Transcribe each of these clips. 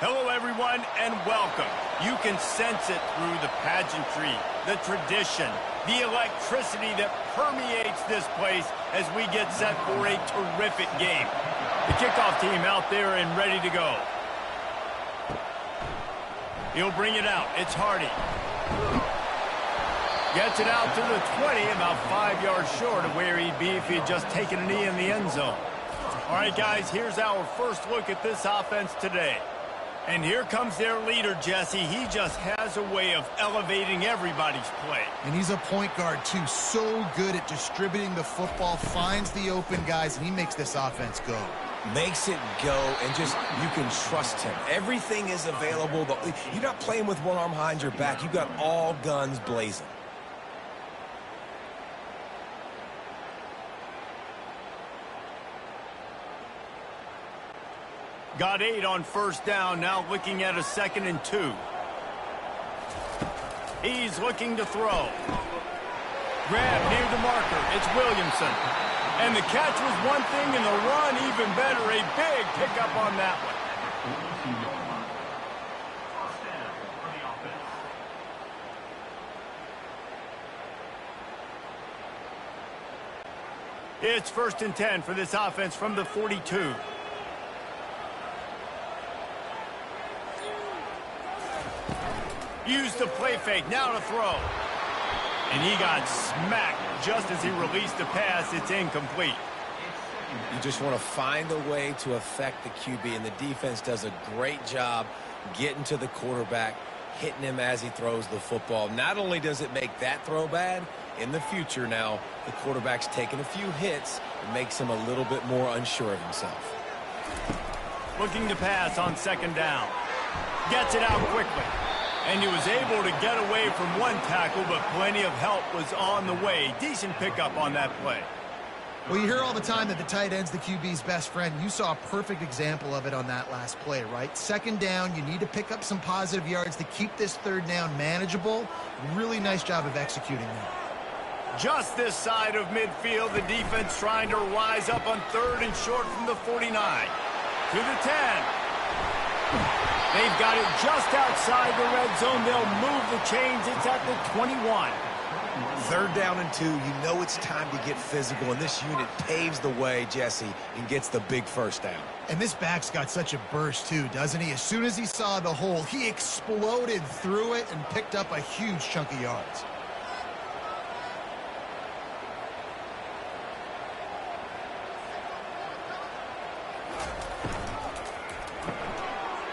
Hello, everyone, and welcome. You can sense it through the pageantry, the tradition, the electricity that permeates this place as we get set for a terrific game. The kickoff team out there and ready to go. He'll bring it out. It's Hardy. Gets it out to the 20, about 5 yards short of where he'd be if he had just taken a knee in the end zone. All right, guys, here's our first look at this offense today. And here comes their leader, Jesse. He just has a way of elevating everybody's play. And he's a point guard, too. So good at distributing the football, finds the open guys, and he makes this offense go. Makes it go, and just, you can trust him. Everything is available. You're not playing with one arm behind your back. You got all guns blazing. Got 8 on first down, now looking at a 2nd and 2. He's looking to throw. Grab near the marker, it's Williamson. And the catch was one thing, and the run even better. A big pickup on that one. It's 1st and 10 for this offense from the 42. Used the play fake, now to throw. And he got smacked just as he released the pass. It's incomplete. You just want to find a way to affect the QB, and the defense does a great job getting to the quarterback, hitting him as he throws the football. Not only does it make that throw bad, in the future now, the quarterback's taking a few hits. It makes him a little bit more unsure of himself. Looking to pass on 2nd down. Gets it out quickly. And he was able to get away from one tackle, but plenty of help was on the way. Decent pickup on that play. Well, you hear all the time that the tight end's the QB's best friend. You saw a perfect example of it on that last play, right? 2nd down, you need to pick up some positive yards to keep this 3rd down manageable. Really nice job of executing that. Just this side of midfield, the defense trying to rise up on 3rd and short from the 49. To the 10. They've got it just outside the red zone. They'll move the chains. It's at the 21. 3rd down and 2. You know it's time to get physical, and this unit paves the way, Jesse, and gets the big 1st down. And this back's got such a burst, too, doesn't he? As soon as he saw the hole, he exploded through it and picked up a huge chunk of yards.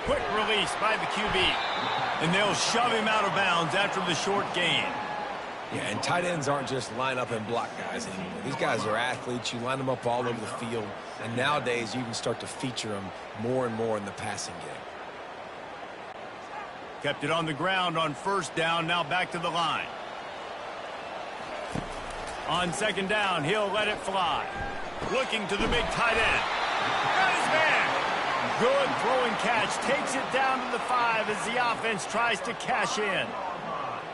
Quick release by the QB. And they'll shove him out of bounds after the short gain. Yeah, and tight ends aren't just line up and block guys anymore. These guys are athletes. You line them up all over the field. And nowadays, you can start to feature them more and more in the passing game. Kept it on the ground on 1st down. Now back to the line. On 2nd down, he'll let it fly. Looking to the big tight end. Got his man. Good throwing catch. Takes it down to the 5 as the offense tries to cash in.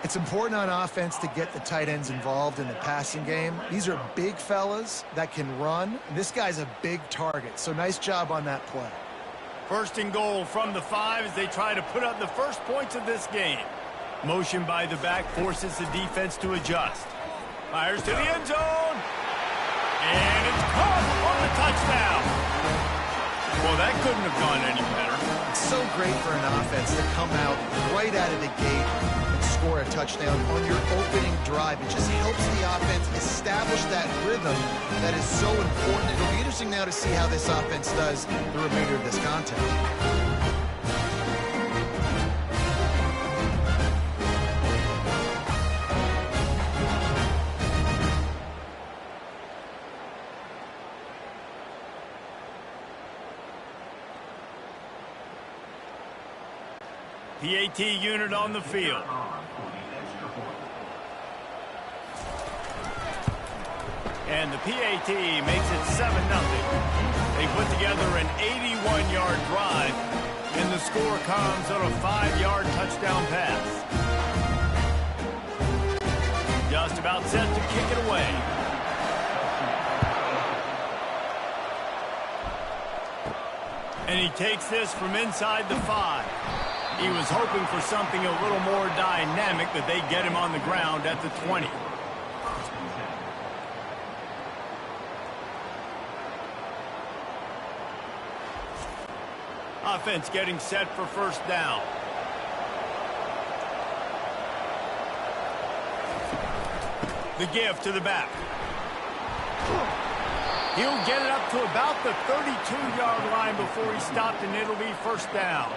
It's important on offense to get the tight ends involved in the passing game. These are big fellas that can run. This guy's a big target, so nice job on that play. 1st and goal from the 5 as they try to put up the first points of this game. Motion by the back forces the defense to adjust. Fires to the end zone. And it's caught on the touchdown. Well, that couldn't have gone any better. It's so great for an offense to come out right out of the gate and score a touchdown on your opening drive. It just helps the offense establish that rhythm that is so important. It'll be interesting now to see how this offense does the remainder of this contest. PAT unit on the field. And the PAT makes it 7-0. They put together an 81-yard drive, and the score comes on a 5-yard touchdown pass. Just about set to kick it away. And he takes this from inside the 5. He was hoping for something a little more dynamic, that they get him on the ground at the 20. Offense getting set for first down. The give to the back. He'll get it up to about the 32-yard line before he stopped, and it'll be first down.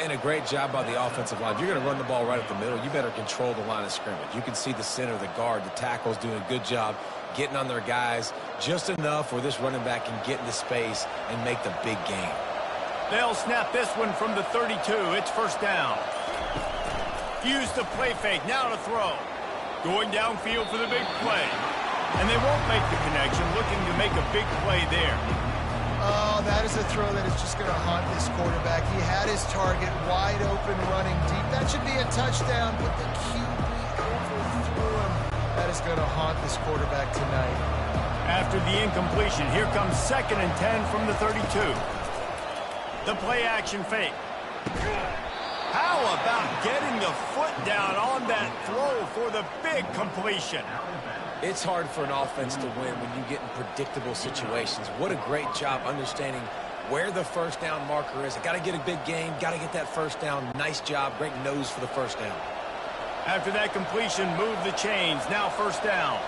And a great job by the offensive line. If you're going to run the ball right up the middle, you better control the line of scrimmage. You can see the center, the guard, the tackle's doing a good job getting on their guys just enough where this running back can get into space and make the big game. They'll snap this one from the 32. It's first down. Use the play fake. Now to throw. Going downfield for the big play. And they won't make the connection, looking to make a big play there. Oh, that is a throw that is just going to haunt this quarterback. He had his target wide open, running deep. That should be a touchdown, but the QB overthrew him. That is going to haunt this quarterback tonight. After the incompletion, here comes 2nd and 10 from the 32. The play action fake. How about getting the foot down on that throw for the big completion? It's hard for an offense to win when you get in predictable situations. What a great job understanding where the first down marker is. Got to get a big game, got to get that first down. Nice job, great nose for the first down. After that completion, move the chains. Now first down.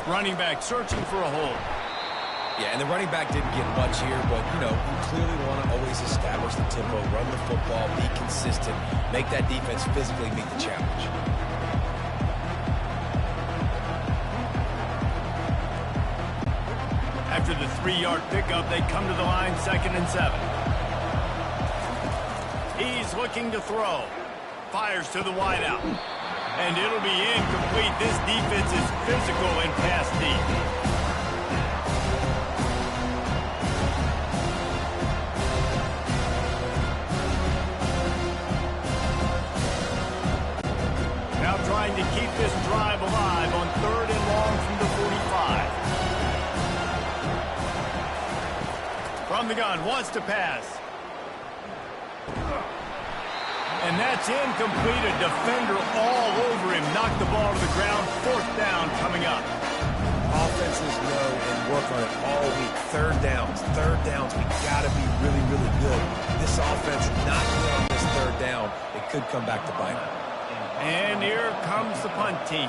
Running back searching for a hole. Yeah, and the running back didn't get much here, but, you know, you clearly want to always establish the tempo, run the football, be consistent, make that defense physically meet the challenge. After the 3-yard pickup, they come to the line, 2nd and 7. He's looking to throw. Fires to the wideout. And it'll be incomplete. This defense is physical in pass deep. Trying to keep this drive alive on 3rd and long from the 45. From the gun, wants to pass. And that's incomplete. A defender all over him. Knocked the ball to the ground. 4th down coming up. Offenses know and work on it all week. Third downs. We got to be really, really good. This offense not good on this 3rd down. It could come back to bite them. And here comes the punt team.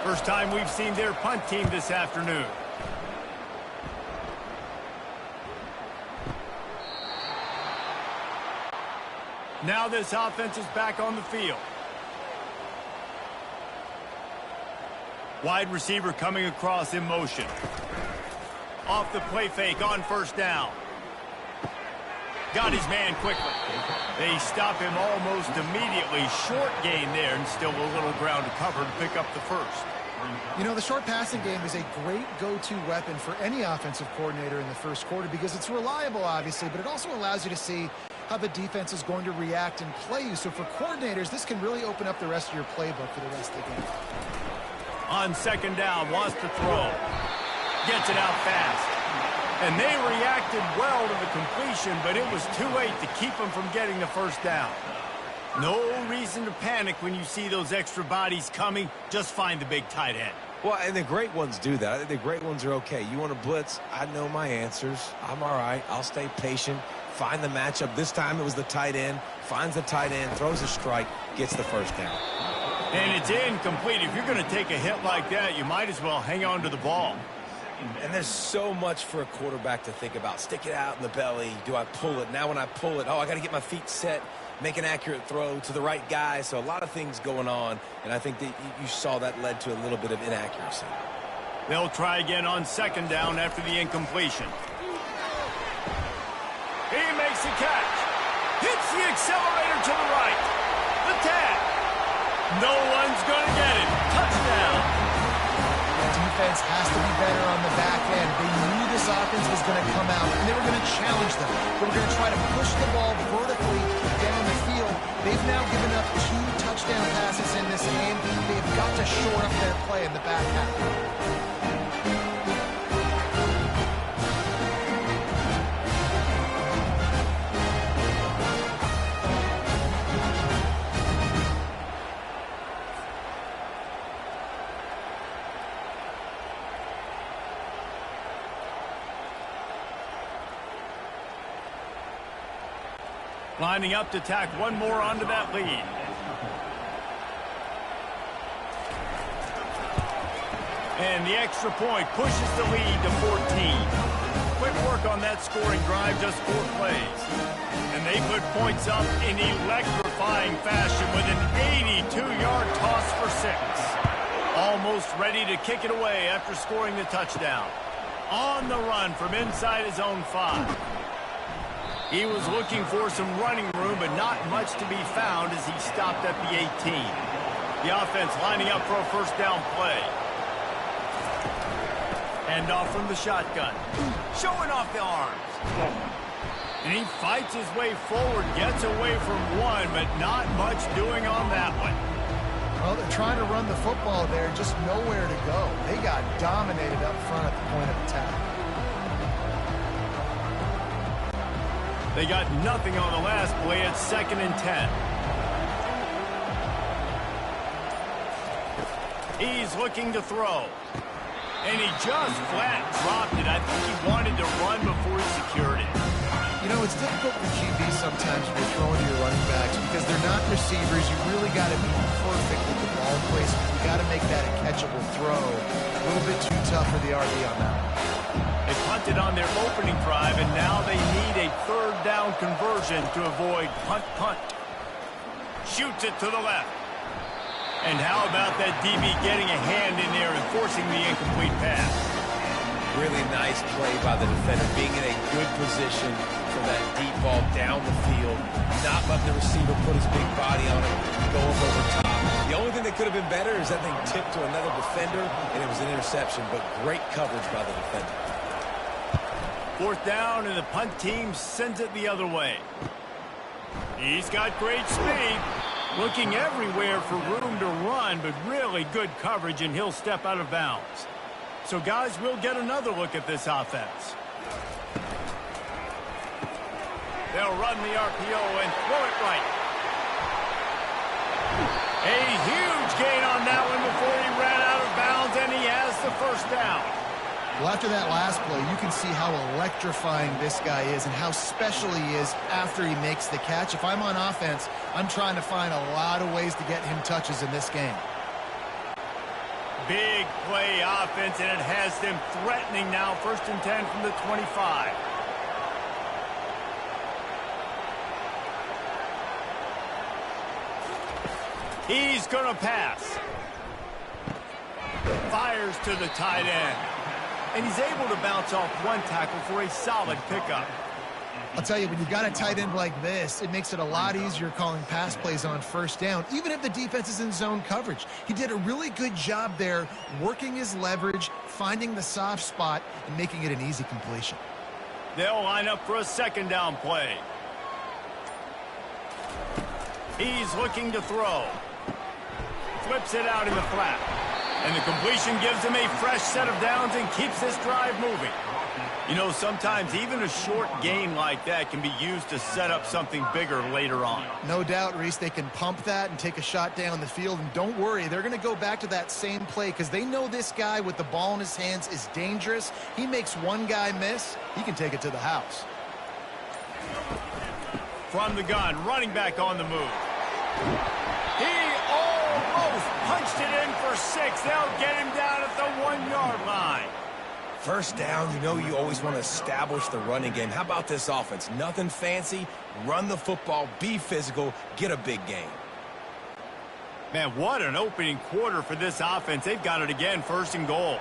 First time we've seen their punt team this afternoon. Now this offense is back on the field. Wide receiver coming across in motion. Off the play fake on first down. Got his man quickly. They stop him almost immediately. Short gain there, and still a little ground to cover to pick up the first. You know, the short passing game is a great go-to weapon for any offensive coordinator in the first quarter because it's reliable, obviously, but it also allows you to see how the defense is going to react and play you. So for coordinators, this can really open up the rest of your playbook for the rest of the game. On 2nd down, wants to throw. Gets it out fast. And they reacted well to the completion, but it was too late to keep them from getting the first down. No reason to panic when you see those extra bodies coming. Just find the big tight end. Well, and the great ones do that. I think the great ones are okay. You want to blitz? I know my answers. I'm all right. I'll stay patient. Find the matchup. This time it was the tight end. Finds the tight end, throws a strike, gets the first down. And it's incomplete. If you're going to take a hit like that, you might as well hang on to the ball. And there's so much for a quarterback to think about. Stick it out in the belly. Do I pull it? Now when I pull it, I got to get my feet set, make an accurate throw to the right guy. So a lot of things going on, and I think that you saw that led to a little bit of inaccuracy. They'll try again on 2nd down after the incompletion. He makes the catch. Hits the accelerator to the right. The tag. No one's going to get it. Touchdown. Defense has to be better on the back end. They knew this offense was going to come out, and they were going to challenge them. They were going to try to push the ball vertically down the field. They've now given up 2 touchdown passes in this game. They've got to shore up their play in the back half. Lining up to tack one more onto that lead. And the extra point pushes the lead to 14. Quick work on that scoring drive, just 4 plays. And they put points up in electrifying fashion with an 82-yard toss for 6. Almost ready to kick it away after scoring the touchdown. On the run from inside his own 5. He was looking for some running room, but not much to be found as he stopped at the 18. The offense lining up for a first down play. Hand off from the shotgun. Showing off the arms. And he fights his way forward, gets away from one, but not much doing on that one. Well, they're trying to run the football there, just nowhere to go. They got dominated up front at the point of attack. They got nothing on the last play at 2nd and 10. He's looking to throw. And he just flat dropped it. I think he wanted to run before he secured it. You know, it's difficult for QB sometimes when you're throwing to your running backs because they're not receivers. You really got to be perfect with the ball placement. You got to make that a catchable throw. A little bit too tough for the RB on that. They punted on their opening drive, and now they need a 3rd down conversion to avoid punt. Shoots it to the left. And how about that DB getting a hand in there and forcing the incomplete pass? Really nice play by the defender, being in a good position for that deep ball down the field, not letting the receiver put his big body on it, going over top. The only thing that could have been better is that thing tipped to another defender, and it was an interception, but great coverage by the defender. 4th down, and the punt team sends it the other way. He's got great speed. Looking everywhere for room to run, but really good coverage, and he'll step out of bounds. So, guys, we'll get another look at this offense. They'll run the RPO and throw it right. A huge gain on that one before he ran out of bounds, and he has the first down. Well, after that last play, you can see how electrifying this guy is and how special he is after he makes the catch. If I'm on offense, I'm trying to find a lot of ways to get him touches in this game. Big play offense, and it has them threatening now. 1st and 10 from the 25. He's going to pass. Fires to the tight end. And he's able to bounce off one tackle for a solid pickup. I'll tell you, when you've got a tight end like this, it makes it a lot easier calling pass plays on 1st down, even if the defense is in zone coverage. He did a really good job there, working his leverage, finding the soft spot, and making it an easy completion. They'll line up for a 2nd down play. He's looking to throw. Flips it out in the flat. And the completion gives him a fresh set of downs and keeps this drive moving. You know, sometimes even a short gain like that can be used to set up something bigger later on. No doubt, Reese, they can pump that and take a shot down the field. And don't worry, they're going to go back to that same play because they know this guy with the ball in his hands is dangerous. He makes one guy miss, he can take it to the house. From the gun, running back on the move. He almost punched it in for 6. They'll get him down at the 1-yard line. 1st down, you know you always want to establish the running game. How about this offense? Nothing fancy. Run the football, be physical, get a big gain. Man, what an opening quarter for this offense. They've got it again, 1st and goal.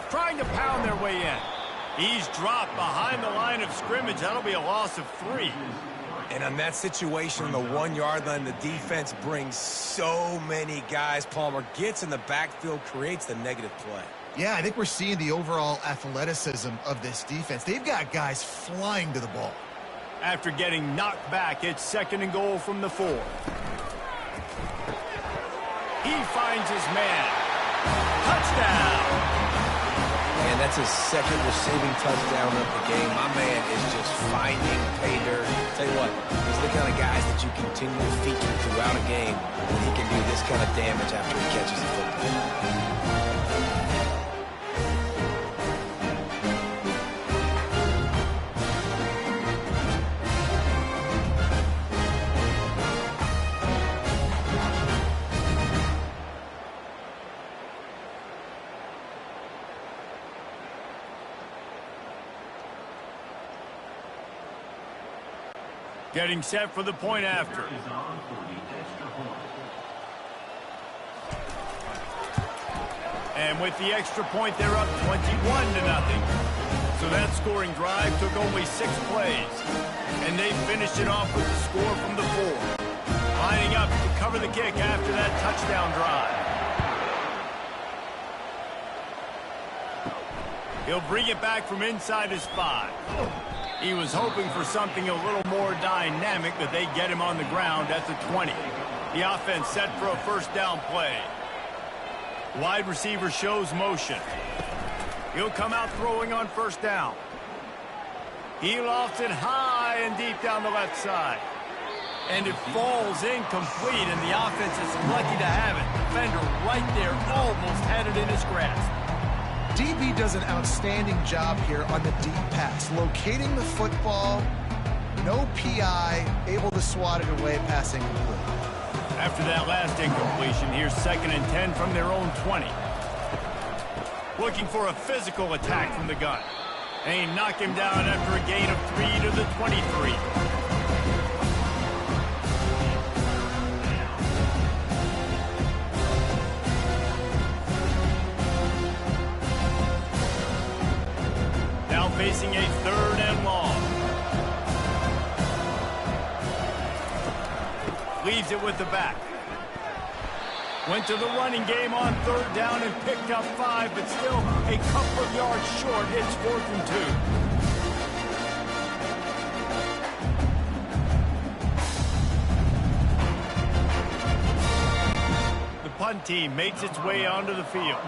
Trying to pound their way in. He's dropped behind the line of scrimmage. That'll be a loss of 3. And on that situation, the 1-yard line, the defense brings so many guys. Palmer gets in the backfield, creates the negative play. Yeah, I think we're seeing the overall athleticism of this defense. They've got guys flying to the ball. After getting knocked back, it's 2nd and goal from the 4. He finds his man. Touchdown! And that's his 2nd receiving touchdown of the game. My man is just finding pay dirt. Tell you what, he's the kind of guys that you continue to feature throughout a game, and he can do this kind of damage after he catches the football. Getting set for the point after. And with the extra point, they're up 21-0. So that scoring drive took only 6 plays. And they finished it off with the score from the 4. Lining up to cover the kick after that touchdown drive. He'll bring it back from inside his 5. He was hoping for something a little more dynamic, but they get him on the ground at the 20. The offense set for a first down play. Wide receiver shows motion. He'll come out throwing on first down. He lofts it high and deep down the left side. And it falls incomplete, and the offense is lucky to have it. Defender right there almost had it in his grasp. DB does an outstanding job here on the deep pass, locating the football, no PI, able to swat it away, passing incomplete. After that last incompletion, here's 2nd and 10 from their own 20. Looking for a physical attack from the gun. And he knocked him down after a gain of 3 to the 23. Now facing a 3rd and long. Leaves it with the back. Went to the running game on 3rd down and picked up 5, but still a couple of yards short. It's 4th and 2. The punt team makes its way onto the field.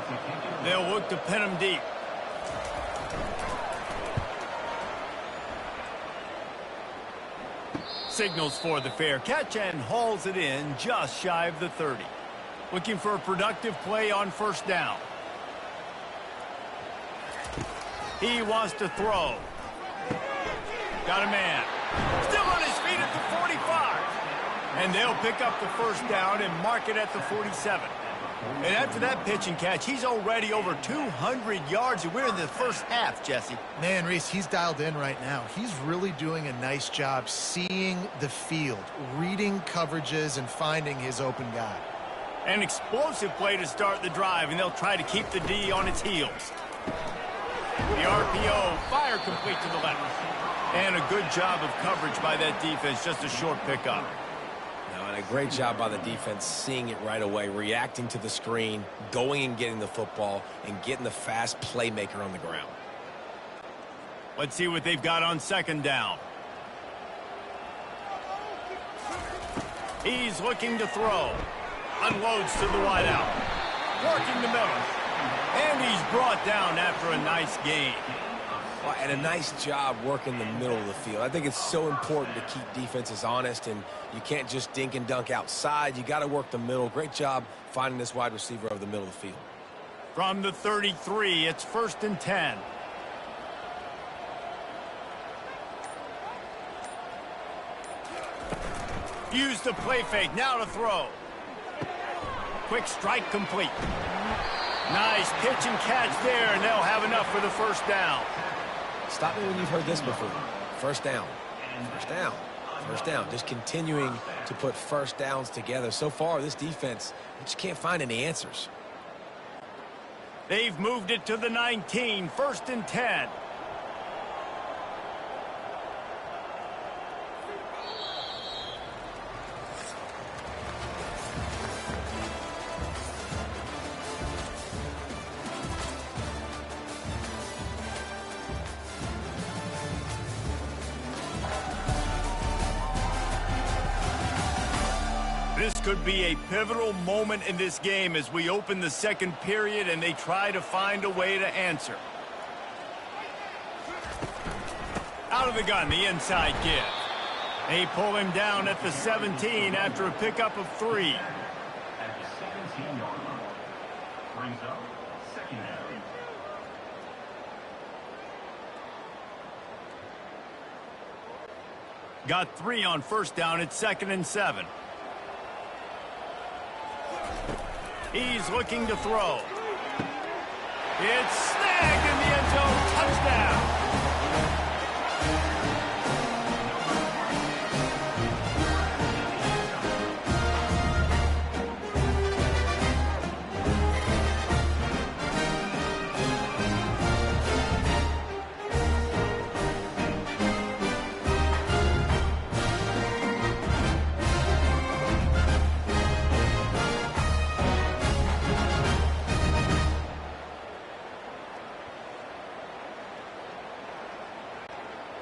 They'll look to pin him deep. Signals for the fair catch and hauls it in just shy of the 30. Looking for a productive play on first down. He wants to throw. Got a man. Still on his feet at the 45. And they'll pick up the first down and mark it at the 47. And after that pitch and catch, he's already over 200 yards, and we're in the first half, Jesse. Man, Reese, he's dialed in right now. He's really doing a nice job seeing the field, reading coverages, and finding his open guy. An explosive play to start the drive, and they'll try to keep the D on its heels. The RPO, fire complete to the left. And a good job of coverage by that defense, just a short pickup. And a great job by the defense seeing it right away, reacting to the screen, going and getting the football, and getting the fast playmaker on the ground. Let's see what they've got on 2nd down. He's looking to throw. Unloads to the wideout. Working the middle. And he's brought down after a nice gain. Well, and a nice job working the middle of the field. I think it's so important to keep defenses honest, and you can't just dink and dunk outside. You got to work the middle. Great job finding this wide receiver over the middle of the field. From the 33, it's 1st and 10. Use the play fake, now to throw. Quick strike complete. Nice pitch and catch there, and they'll have enough for the first down. Stop me when you've heard this before. First down. First down. First down. Just continuing to put first downs together. So far, this defense, you just can't find any answers. They've moved it to the 19, 1st and 10. This could be a pivotal moment in this game as we open the 2nd period and they try to find a way to answer. Out of the gun, the inside give. They pull him down at the 17 after a pickup of 3. At the 17-yard line. Brings up 2nd down. Got 3 on first down at 2nd and 7. He's looking to throw. It's snagged in the end zone. Touchdown.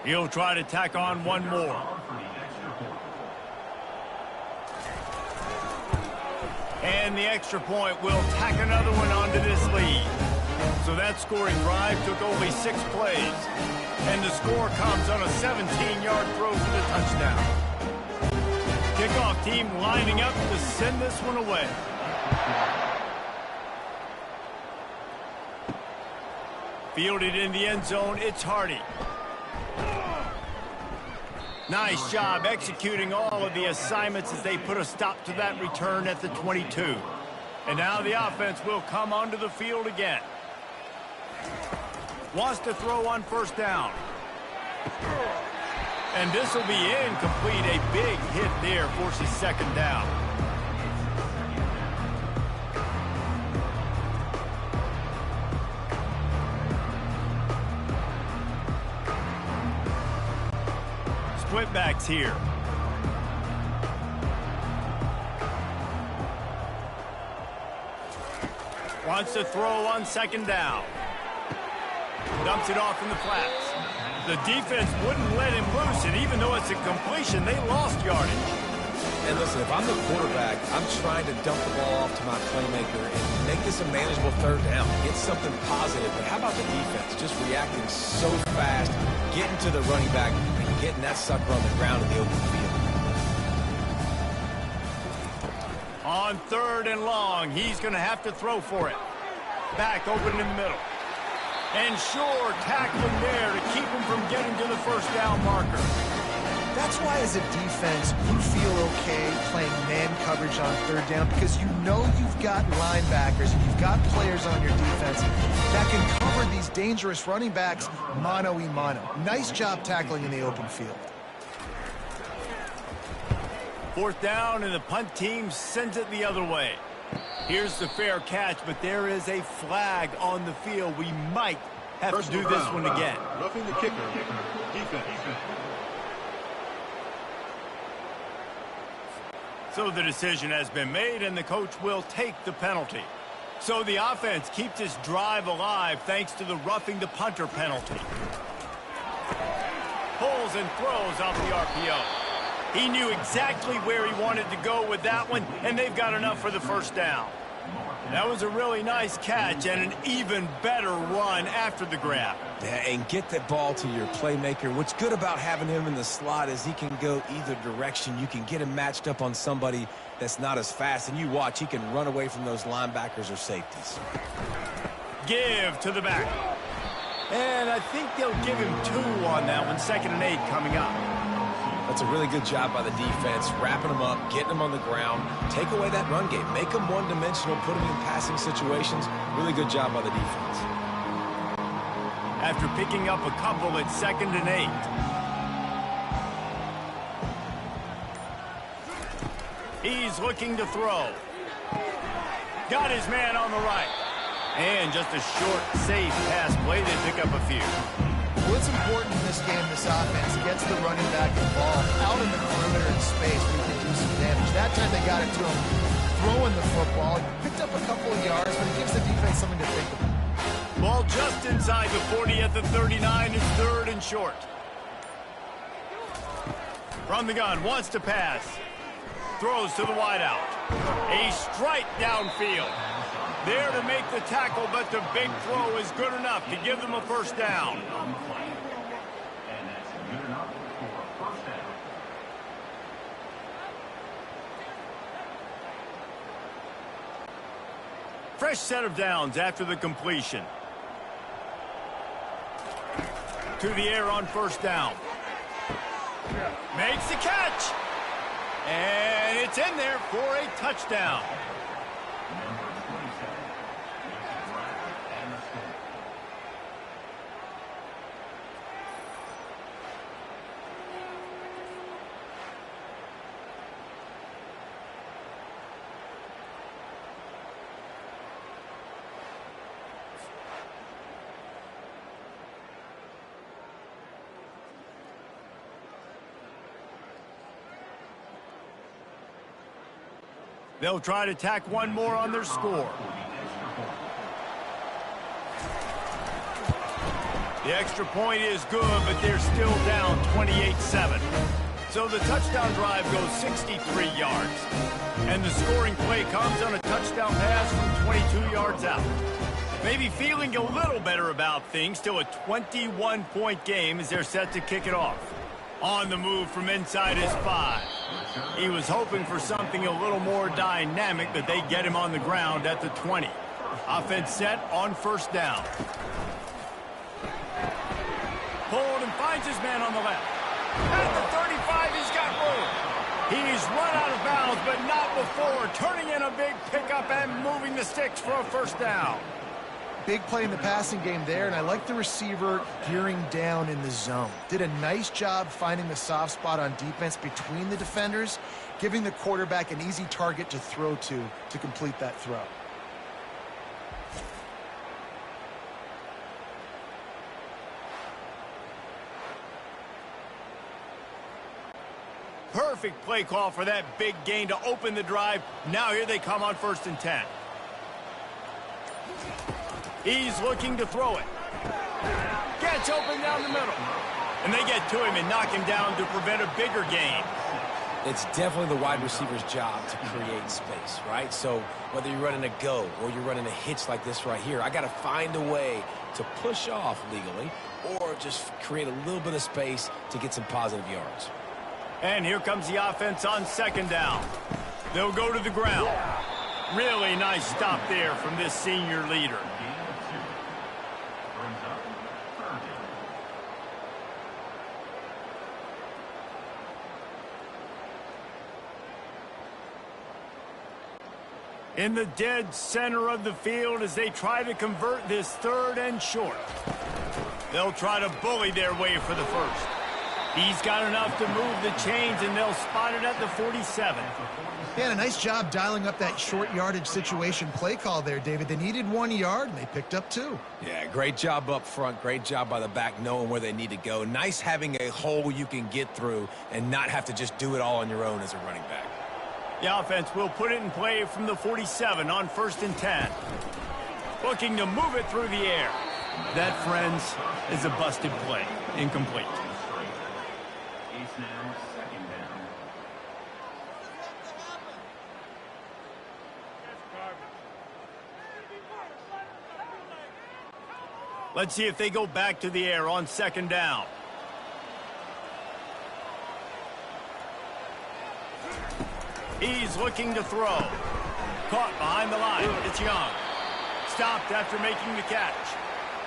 He'll try to tack on one more. And the extra point will tack another one onto this lead. So that scoring drive took only 6 plays. And the score comes on a 17-yard throw for the touchdown. Kickoff team lining up to send this one away. Fielded in the end zone, it's Hardy. Nice job executing all of the assignments as they put a stop to that return at the 22. And now the offense will come onto the field again. Wants to throw on first down. And this will be incomplete. A big hit there forces second down. Split backs here. Wants to throw on second down. Dumps it off in the flats. The defense wouldn't let him loose, and even though it's a completion, they lost yardage. And listen, if I'm the quarterback, I'm trying to dump the ball off to my playmaker and make this a manageable third down. Get something positive. But how about the defense? Just reacting so fast, getting to the running back, and getting that sucker on the ground in the open field. On 3rd and long, he's going to have to throw for it. Back open in the middle. And sure, tackling there to keep him from getting to the first down marker. That's why as a defense, you feel okay playing man coverage on 3rd down because you know you've got linebackers and you've got players on your defense that can cover these dangerous running backs mano-a-mano. Nice job tackling in the open field. 4th down, and the punt team sends it the other way. Here's the fair catch, but there is a flag on the field. We might have to do this one again. Roughing the kicker. Defense. So the decision has been made, and the coach will take the penalty. So the offense keeps this drive alive thanks to the roughing the punter penalty. Pulls and throws off the RPO. He knew exactly where he wanted to go with that one, and they've got enough for the first down. That was a really nice catch and an even better run after the grab. Yeah, and get that ball to your playmaker. What's good about having him in the slot is he can go either direction. You can get him matched up on somebody that's not as fast, and you watch, he can run away from those linebackers or safeties. Give to the back. And I think they'll give him 2 on that one. 2nd and 8 coming up. That's a really good job by the defense, wrapping them up, getting them on the ground, take away that run game, make them one-dimensional, put them in passing situations. Really good job by the defense. After picking up a couple, it's 2nd and 8. He's looking to throw. Got his man on the right. And just a short, safe pass play. They pick up a few. What's important in this game, this offense gets the running back involved out in the perimeter in space where he can do some damage. That time they got it to him throwing the football. He picked up a couple of yards, but it gives the defense something to think about. Ball just inside the 40 at the 39. It's 3rd and short. From the gun, wants to pass. Throws to the wideout. A strike downfield. There to make the tackle, but the big throw is good enough to give them a first down. And that's good enough for a first down. Fresh set of downs after the completion. To the air on first down. Makes the catch. And it's in there for a touchdown. Number 27. And the score. They'll try to tack one more on their score. The extra point is good, but they're still down 28-7. So the touchdown drive goes 63 yards. And the scoring play comes on a touchdown pass from 22 yards out. Maybe feeling a little better about things. Still a 21-point game as they're set to kick it off. On the move from inside his 5. He was hoping for something a little more dynamic, but they get him on the ground at the 20. Offense set on first down. Pulled and finds his man on the left. At the 35, he's got room. He's run out of bounds, but not before turning in a big pickup and moving the sticks for a first down. Big play in the passing game there, and I like the receiver gearing down in the zone. Did a nice job finding the soft spot on defense between the defenders, giving the quarterback an easy target to throw to complete that throw. Perfect play call for that big gain to open the drive. Now here they come on 1st and 10. He's looking to throw it. Gets open down the middle. And they get to him and knock him down to prevent a bigger gain. It's definitely the wide receiver's job to create space, right? So whether you're running a go or you're running a hitch like this right here, I got to find a way to push off legally or just create a little bit of space to get some positive yards. And here comes the offense on 2nd down. They'll go to the ground. Really nice stop there from this senior leader. In the dead center of the field as they try to convert this 3rd and short. They'll try to bully their way for the first. He's got enough to move the chains, and they'll spot it at the 47. Yeah, a nice job dialing up that short yardage situation play call there, David. They needed 1 yard, and they picked up 2. Yeah, great job up front. Great job by the back knowing where they need to go. Nice having a hole you can get through and not have to just do it all on your own as a running back. The offense will put it in play from the 47 on 1st and 10. Looking to move it through the air. That, friends, is a busted play. Incomplete. It's now 2nd down. Let's see if they go back to the air on 2nd down. He's looking to throw. Caught behind the line. It's Young. Stopped after making the catch.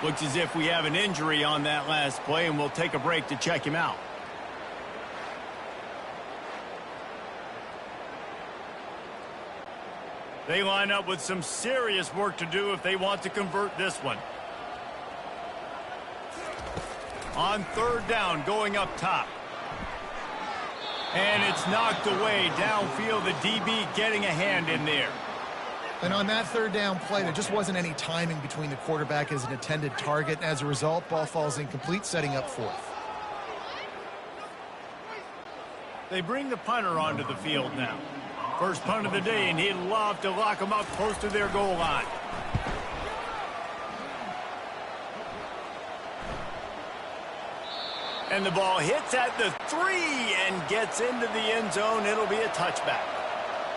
Looks as if we have an injury on that last play, and we'll take a break to check him out. They line up with some serious work to do if they want to convert this one. On 3rd down, going up top. And it's knocked away downfield. The DB getting a hand in there. And on that 3rd down play, there just wasn't any timing between the quarterback and his intended target. As a result, ball falls incomplete, setting up 4th. They bring the punter onto the field now. First punt of the day, and he'd love to lock them up close to their goal line. And the ball hits at the 3 and gets into the end zone. It'll be a touchback.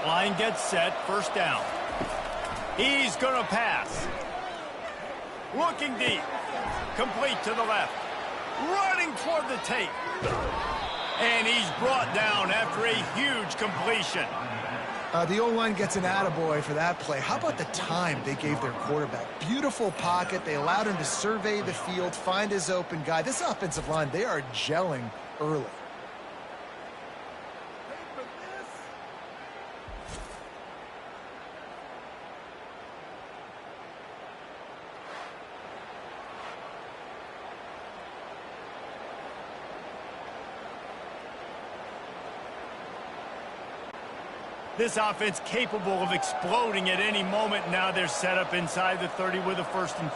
Line gets set, 1st down. He's going to pass. Looking deep. Complete to the left. Running toward the tape. And he's brought down after a huge completion. The O-line gets an attaboy for that play. How about the time they gave their quarterback? Beautiful pocket. They allowed him to survey the field, find his open guy. This offensive line, they are gelling early. This offense capable of exploding at any moment. Now they're set up inside the 30 with a 1st and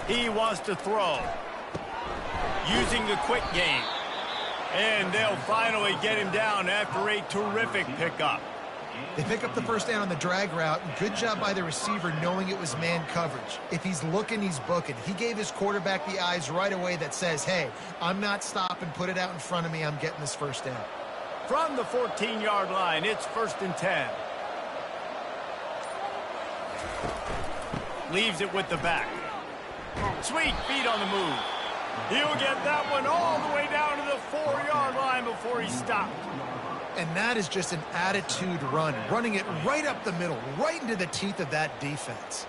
10. He wants to throw. Using the quick game. And they'll finally get him down after a terrific pickup. They pick up the first down on the drag route. Good job by the receiver knowing it was man coverage. If he's looking, he's booking. He gave his quarterback the eyes right away that says, hey, I'm not stopping, put it out in front of me, I'm getting this first down. From the 14-yard line, it's 1st and 10. Leaves it with the back. Sweet feet on the move. He'll get that one all the way down to the 4-yard line before he stopped. And that is just an attitude run, running it right up the middle, right into the teeth of that defense.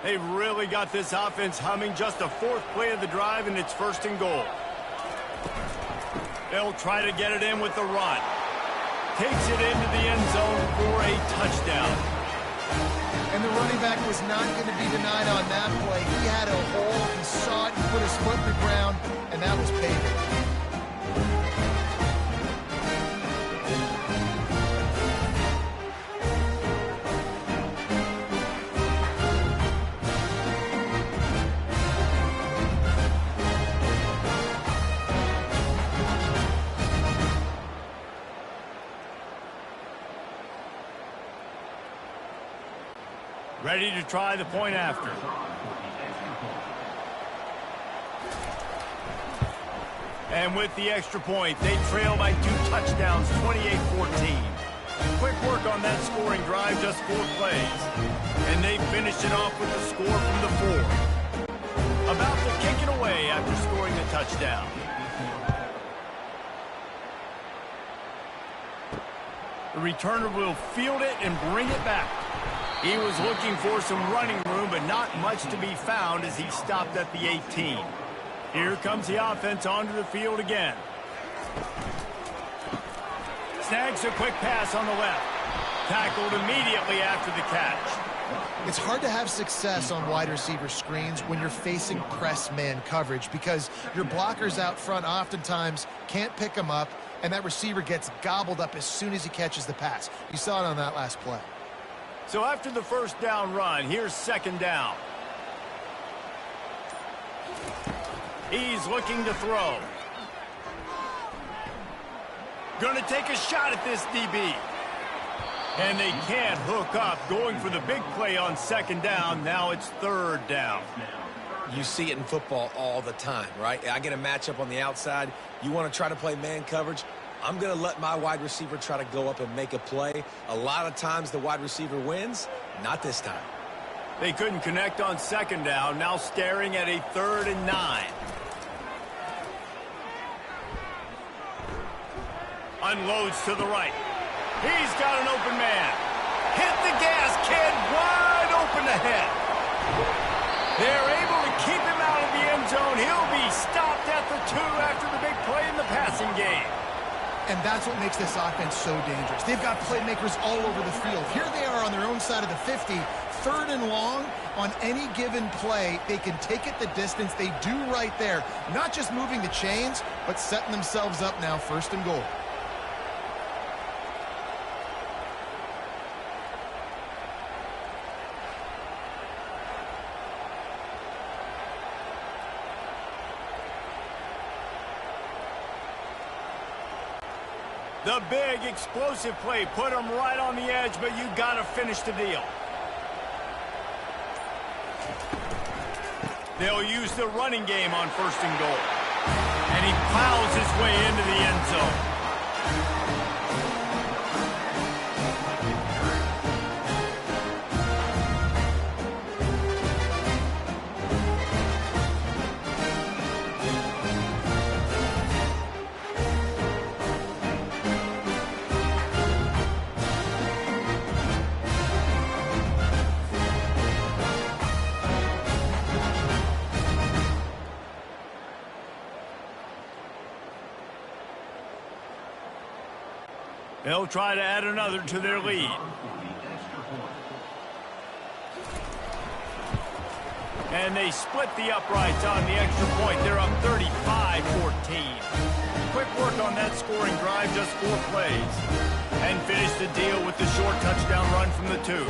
They've really got this offense humming. Just the 4th play of the drive, and it's 1st and goal. They'll try to get it in with the run. Takes it into the end zone for a touchdown. And the running back was not going to be denied on that play. He had a hole, he saw it, he put his foot in the ground, and that was payback. Ready to try the point after. And with the extra point, they trail by 2 touchdowns, 28-14. Quick work on that scoring drive, just 4 plays. And they finished it off with the score from the 4. About to kick it away after scoring the touchdown. The returner will field it and bring it back. He was looking for some running room, but not much to be found as he stopped at the 18. Here comes the offense onto the field again. Snags a quick pass on the left. Tackled immediately after the catch. It's hard to have success on wide receiver screens when you're facing press man coverage because your blockers out front oftentimes can't pick them up, and that receiver gets gobbled up as soon as he catches the pass. You saw it on that last play. So after the first down run, here's 2nd down. He's looking to throw. Going to take a shot at this DB. And they can't hook up, going for the big play on 2nd down. Now it's 3rd down. You see it in football all the time, right? I get a matchup on the outside. You want to try to play man coverage. I'm going to let my wide receiver try to go up and make a play. A lot of times the wide receiver wins. Not this time. They couldn't connect on 2nd down. Now staring at a 3rd and 9. Unloads to the right. He's got an open man. Hit the gas, kid. Wide open ahead. They're able to keep him out of the end zone. He'll be stopped at the 2 after the big play in the passing game. And that's what makes this offense so dangerous. They've got playmakers all over the field. Here they are on their own side of the 50, 3rd and long. On any given play, they can take it the distance. They do right there. Not just moving the chains, but setting themselves up now 1st and goal. The big explosive play put them right on the edge, but you got to finish the deal. They'll use the running game on 1st and goal. And he plows his way into the end zone. They'll try to add another to their lead. And they split the uprights on the extra point. They're up 35-14. Quick work on that scoring drive, just 4 plays. And finish the deal with the short touchdown run from the 2.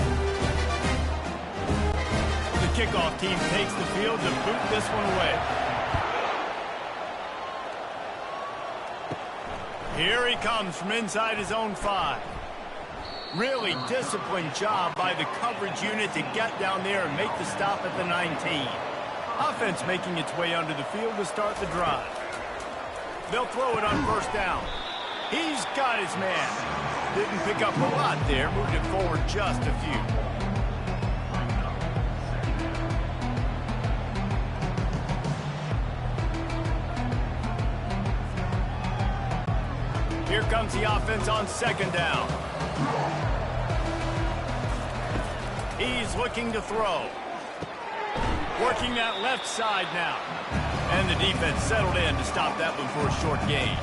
The kickoff team takes the field to boot this one away. Here he comes from inside his own 5. Really disciplined job by the coverage unit to get down there and make the stop at the 19. Offense making its way onto the field to start the drive. They'll throw it on first down. He's got his man. Didn't pick up a lot there, moved it forward just a few. Here comes the offense on second down. He's looking to throw. Working that left side now. And the defense settled in to stop that one for a short gain.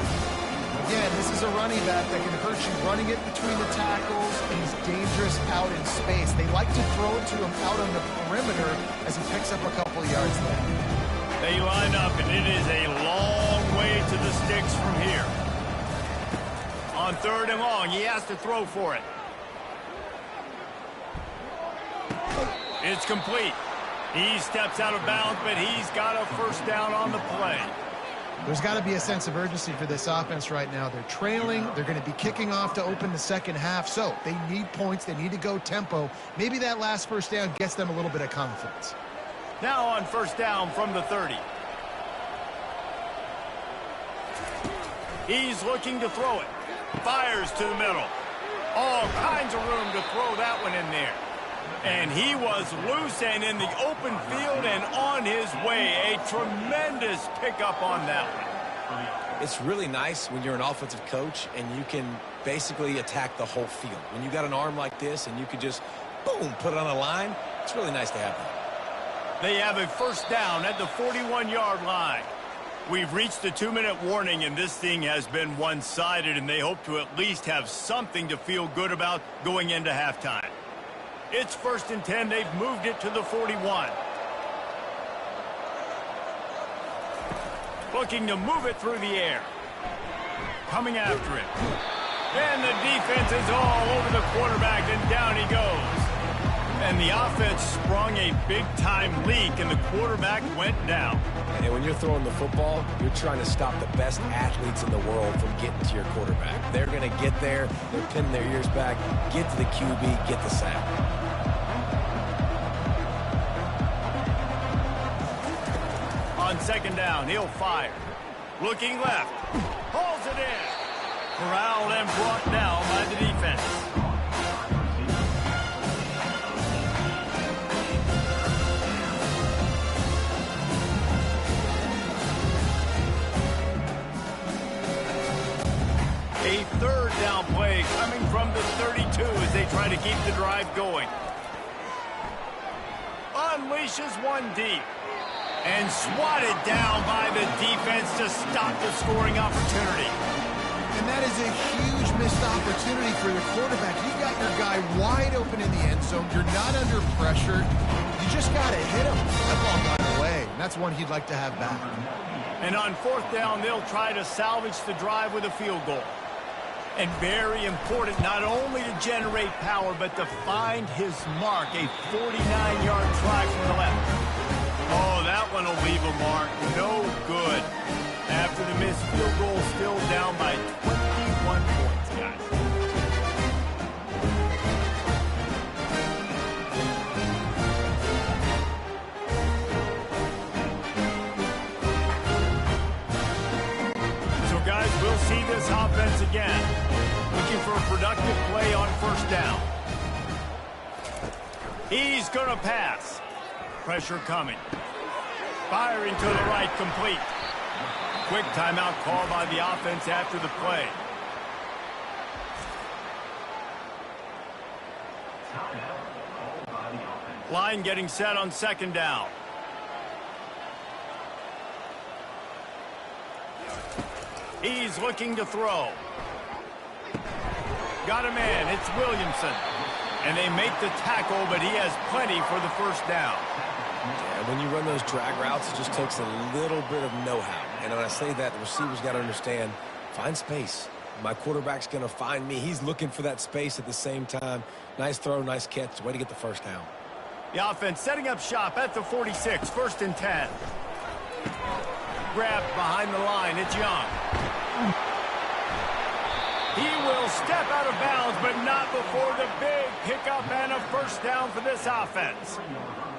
Again, this is a running back that can hurt you running it between the tackles, and he's dangerous out in space. They like to throw it to him out on the perimeter as he picks up a couple yards there. They line up, and it is a long way to the sticks from here. On third and long, he has to throw for it. It's complete. He steps out of bounds, but he's got a first down on the play. There's got to be a sense of urgency for this offense right now. They're trailing. They're going to be kicking off to open the second half, so they need points. They need to go tempo. Maybe that last first down gets them a little bit of confidence. Now on first down from the 30. He's looking to throw it. Fires to the middle. All kinds of room to throw that one in there. And he was loose and in the open field and on his way. A tremendous pickup on that one. It's really nice when you're an offensive coach and you can basically attack the whole field. When you got an arm like this and you could just, boom, put it on a line, it's really nice to have that. They have a first down at the 41-yard line. We've reached the 2-minute warning, and this thing has been one-sided, and they hope to at least have something to feel good about going into halftime. It's first and 10. They've moved it to the 41. Looking to move it through the air. Coming after it. And the defense is all over the quarterback, and down he goes. And the offense sprung a big-time leak, and the quarterback went down. And when you're throwing the football, you're trying to stop the best athletes in the world from getting to your quarterback. They're going to get there. They're pinning their ears back, get to the QB, get the sack. On second down, he'll fire. Looking left. Hauls it in. Corralled and brought down by the defense. A third down play coming from the 32 as they try to keep the drive going. Unleashes one deep. And swatted down by the defense to stop the scoring opportunity. And that is a huge missed opportunity for your quarterback. You got your guy wide open in the end zone. You're not under pressure. You just got to hit him. That ball got away. And that's one he'd like to have back. And on fourth down, they'll try to salvage the drive with a field goal. And very important, not only to generate power, but to find his mark. A 49-yard try from the left. Oh, that one will leave a mark. No good. After the missed field goal, still down by 21 points, guys. So, guys, we'll see this offense again. Looking for a productive play on first down. He's going to pass. Pressure coming. Firing to the right, complete. Quick timeout call by the offense after the play. Line getting set on second down. He's looking to throw. Got a man. It's Williamson. And they make the tackle, but he has plenty for the first down. Yeah, when you run those drag routes, it just takes a little bit of know-how. And when I say that, the receiver's got to understand, find space. My quarterback's going to find me. He's looking for that space at the same time. Nice throw, nice catch. Way to get the first down. The offense setting up shop at the 46, first and 10. Grabbed behind the line. It's Young. He will step out of bounds, but not before the big pickup and a first down for this offense.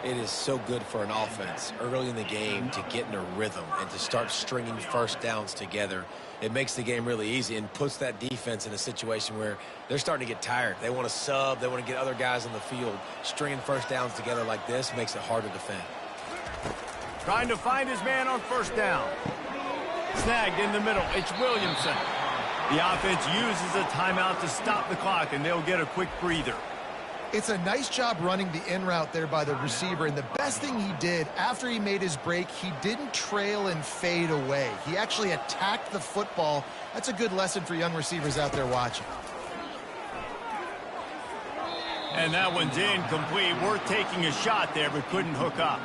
It is so good for an offense early in the game to get in a rhythm and to start stringing first downs together. It makes the game really easy and puts that defense in a situation where they're starting to get tired. They want to sub. They want to get other guys on the field. Stringing first downs together like this makes it hard to defend. Trying to find his man on first down. Snagged in the middle. It's Williamson. The offense uses a timeout to stop the clock, and they'll get a quick breather. It's a nice job running the in route there by the receiver, and the best thing he did after he made his break, he didn't trail and fade away. He actually attacked the football. That's a good lesson for young receivers out there watching. And that one's incomplete. Worth taking a shot there, but couldn't hook up.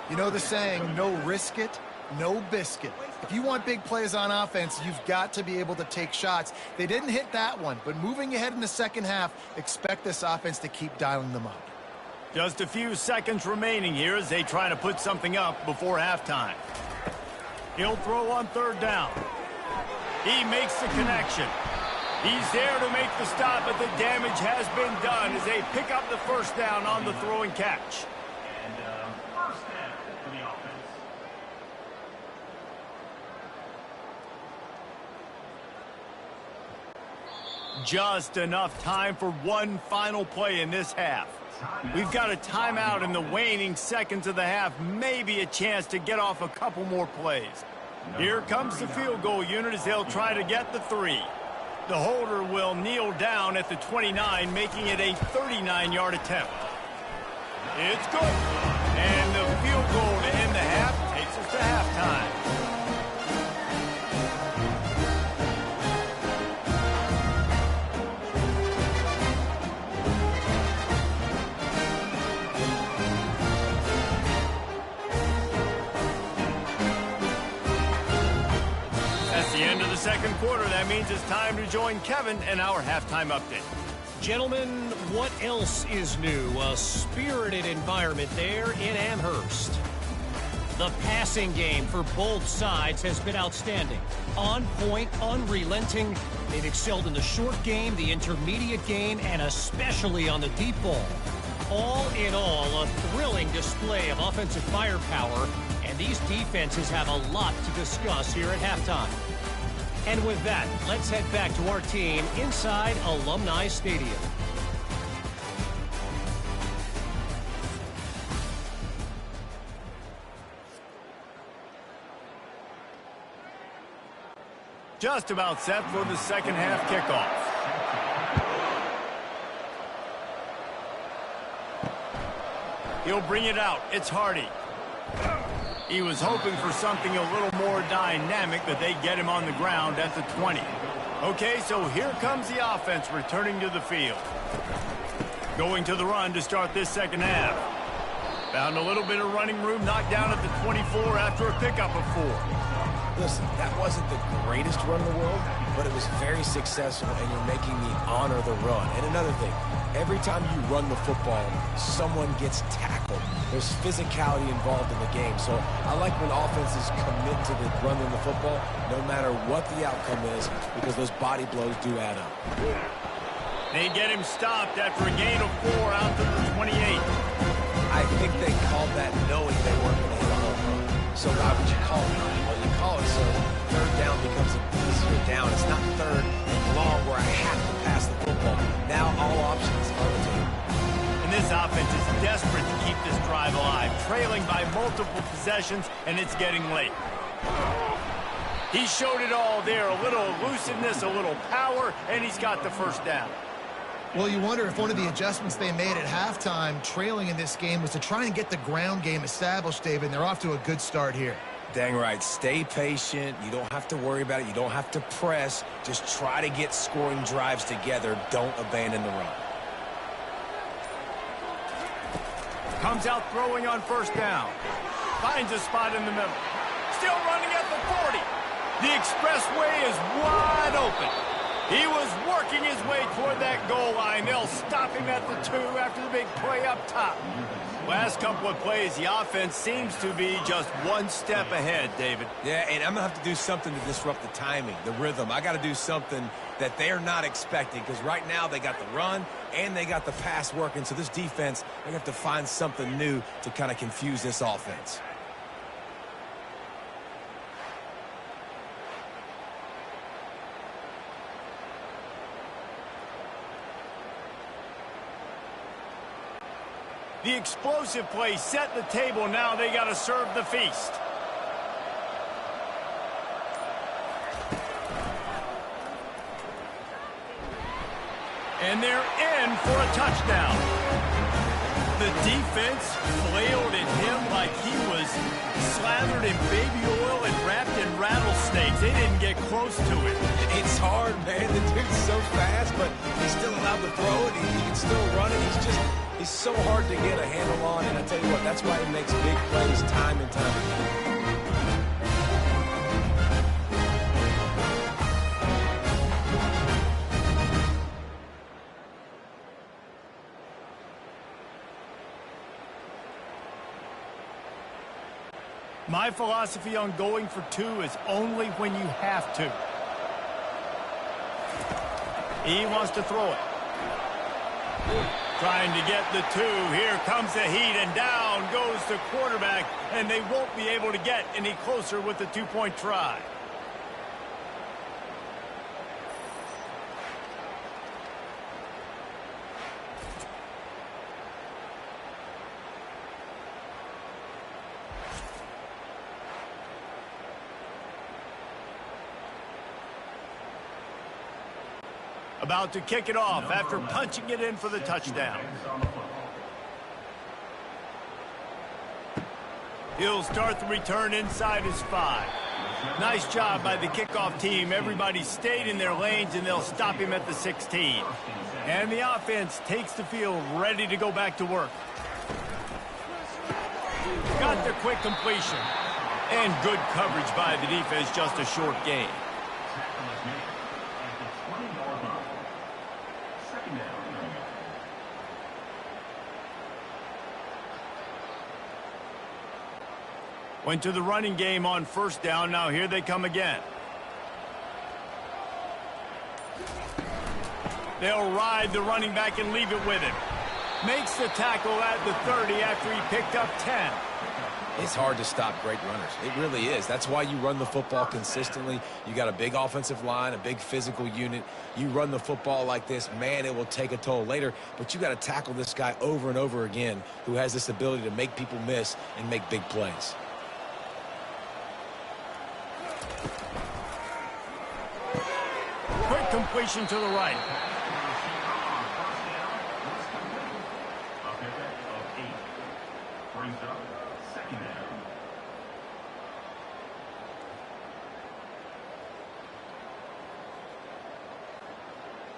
You know the saying, no risk it, no biscuit. If you want big plays on offense, you've got to be able to take shots. They didn't hit that one, but moving ahead in the second half, expect this offense to keep dialing them up. Just a few seconds remaining here as they try to put something up before halftime. He'll throw on third down. He makes the connection. He's there to make the stop, but the damage has been done as they pick up the first down on the throwing catch. And first down for the offense. Just enough time for one final play in this half. We've got a timeout in the waning seconds of the half, maybe a chance to get off a couple more plays. Here comes the field goal unit as they'll try to get the 3. The holder will kneel down at the 29, making it a 39-yard attempt. It's good. And the field goal to end the half takes us to halftime. The end of the second quarter. That means it's time to join Kevin in our halftime update. Gentlemen, what else is new? A spirited environment there in Amherst. The passing game for both sides has been outstanding. On point, unrelenting. They've excelled in the short game, the intermediate game, and especially on the deep ball. All in all, a thrilling display of offensive firepower, and these defenses have a lot to discuss here at halftime. And with that, let's head back to our team inside Alumni Stadium. Just about set for the second half kickoff. He'll bring it out. It's Hardy. He was hoping for something a little more dynamic, but they get him on the ground at the 20. Okay, so here comes the offense returning to the field. Going to the run to start this second half. Found a little bit of running room, knocked down at the 24 after a pickup of 4. Listen, that wasn't the greatest run in the world, but it was very successful, and you're making me honor the run. And another thing, every time you run the football, someone gets tackled. There's physicality involved in the game. So I like when offenses commit to the running the football, no matter what the outcome is, because those body blows do add up. They get him stopped after a gain of 4 out to the 28. I think they called that knowing they weren't going to hit a home run. So why would you call it? Well, you call it so third down becomes an easier down. It's not third and long where I have to pass the football. Now all options are on the table. And this offense is desperate to keep this drive alive, trailing by multiple possessions, and it's getting late. He showed it all there, a little elusiveness, a little power, and he's got the first down. Well, you wonder if one of the adjustments they made at halftime, trailing in this game, was to try and get the ground game established, David, and they're off to a good start here. Dang right. Stay patient. You don't have to worry about it. You don't have to press. Just try to get scoring drives together. Don't abandon the run. Comes out throwing on first down. Finds a spot in the middle. Still running at the 40. The expressway is wide open. He was working his way toward that goal line. They'll stop him at the 2 after the big play up top. Last couple of plays, the offense seems to be just one step ahead, David. Yeah, and I'm going to have to do something to disrupt the timing, the rhythm. I got to do something that they're not expecting, because right now they got the run and they got the pass working. So this defense, they have to find something new to kind of confuse this offense. The explosive play set the table. Now they got to serve the feast. And they're in for a touchdown. The defense flailed at him like he was slathered in baby oil and wrapped in rattlesnakes. They didn't get close to it. It's hard, man. The dude's so fast, but he's still allowed to throw it. He can still run it. He's so hard to get a handle on, and I tell you what, that's why he makes big plays time and time again. My philosophy on going for two is only when you have to. He wants to throw it. Trying to get the two. Here comes the heat, and down goes the quarterback, and they won't be able to get any closer with the two-point try. About to kick it off after punching it in for the touchdown. He'll start the return inside his 5. Nice job by the kickoff team. Everybody stayed in their lanes, and they'll stop him at the 16. And the offense takes the field ready to go back to work. Got the quick completion. And good coverage by the defense, just a short gain. Went to the running game on first down. Now here they come again. They'll ride the running back and leave it with him. Makes the tackle at the 30 after he picked up 10. It's hard to stop great runners. It really is. That's why you run the football consistently. You got a big offensive line, a big physical unit. You run the football like this, man, it will take a toll later. But you got to tackle this guy over and over again who has this ability to make people miss and make big plays. Quick completion to the right.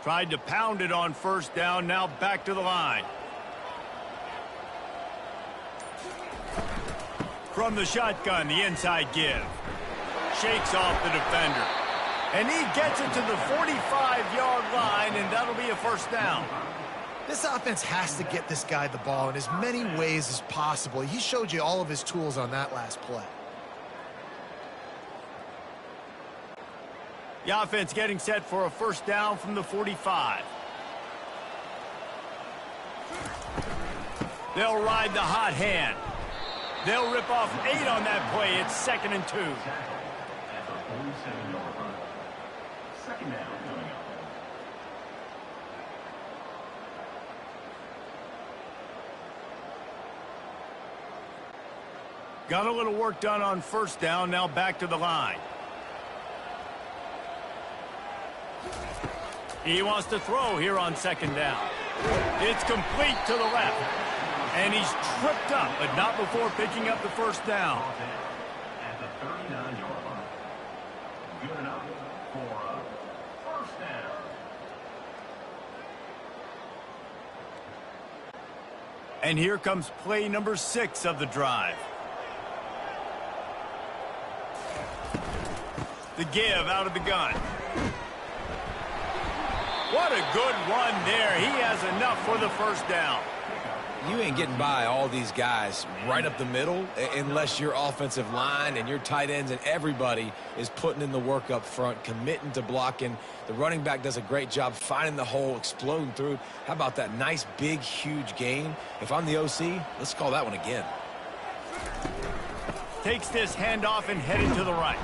Tried to pound it on first down, now back to the line. From the shotgun, the inside give. Shakes off the defender. And he gets it to the 45-yard line, and that'll be a first down. This offense has to get this guy the ball in as many ways as possible. He showed you all of his tools on that last play. The offense getting set for a first down from the 45. They'll ride the hot hand. They'll rip off 8 on that play. It's 2nd and 2. Second down coming up. Got a little work done on first down. Now back to the line. He wants to throw here on 2nd down. It's complete to the left. And he's tripped up, but not before picking up the first down. At the 39-yard line. Good enough for a first down. And here comes play number 6 of the drive. The give out of the gun. What a good run there. He has enough for the first down. You ain't getting by all these guys right up the middle unless your offensive line and your tight ends and everybody is putting in the work up front, committing to blocking. The running back does a great job finding the hole, exploding through. How about that nice, big, huge gain? If I'm the OC, let's call that one again. Takes this handoff and headed to the right.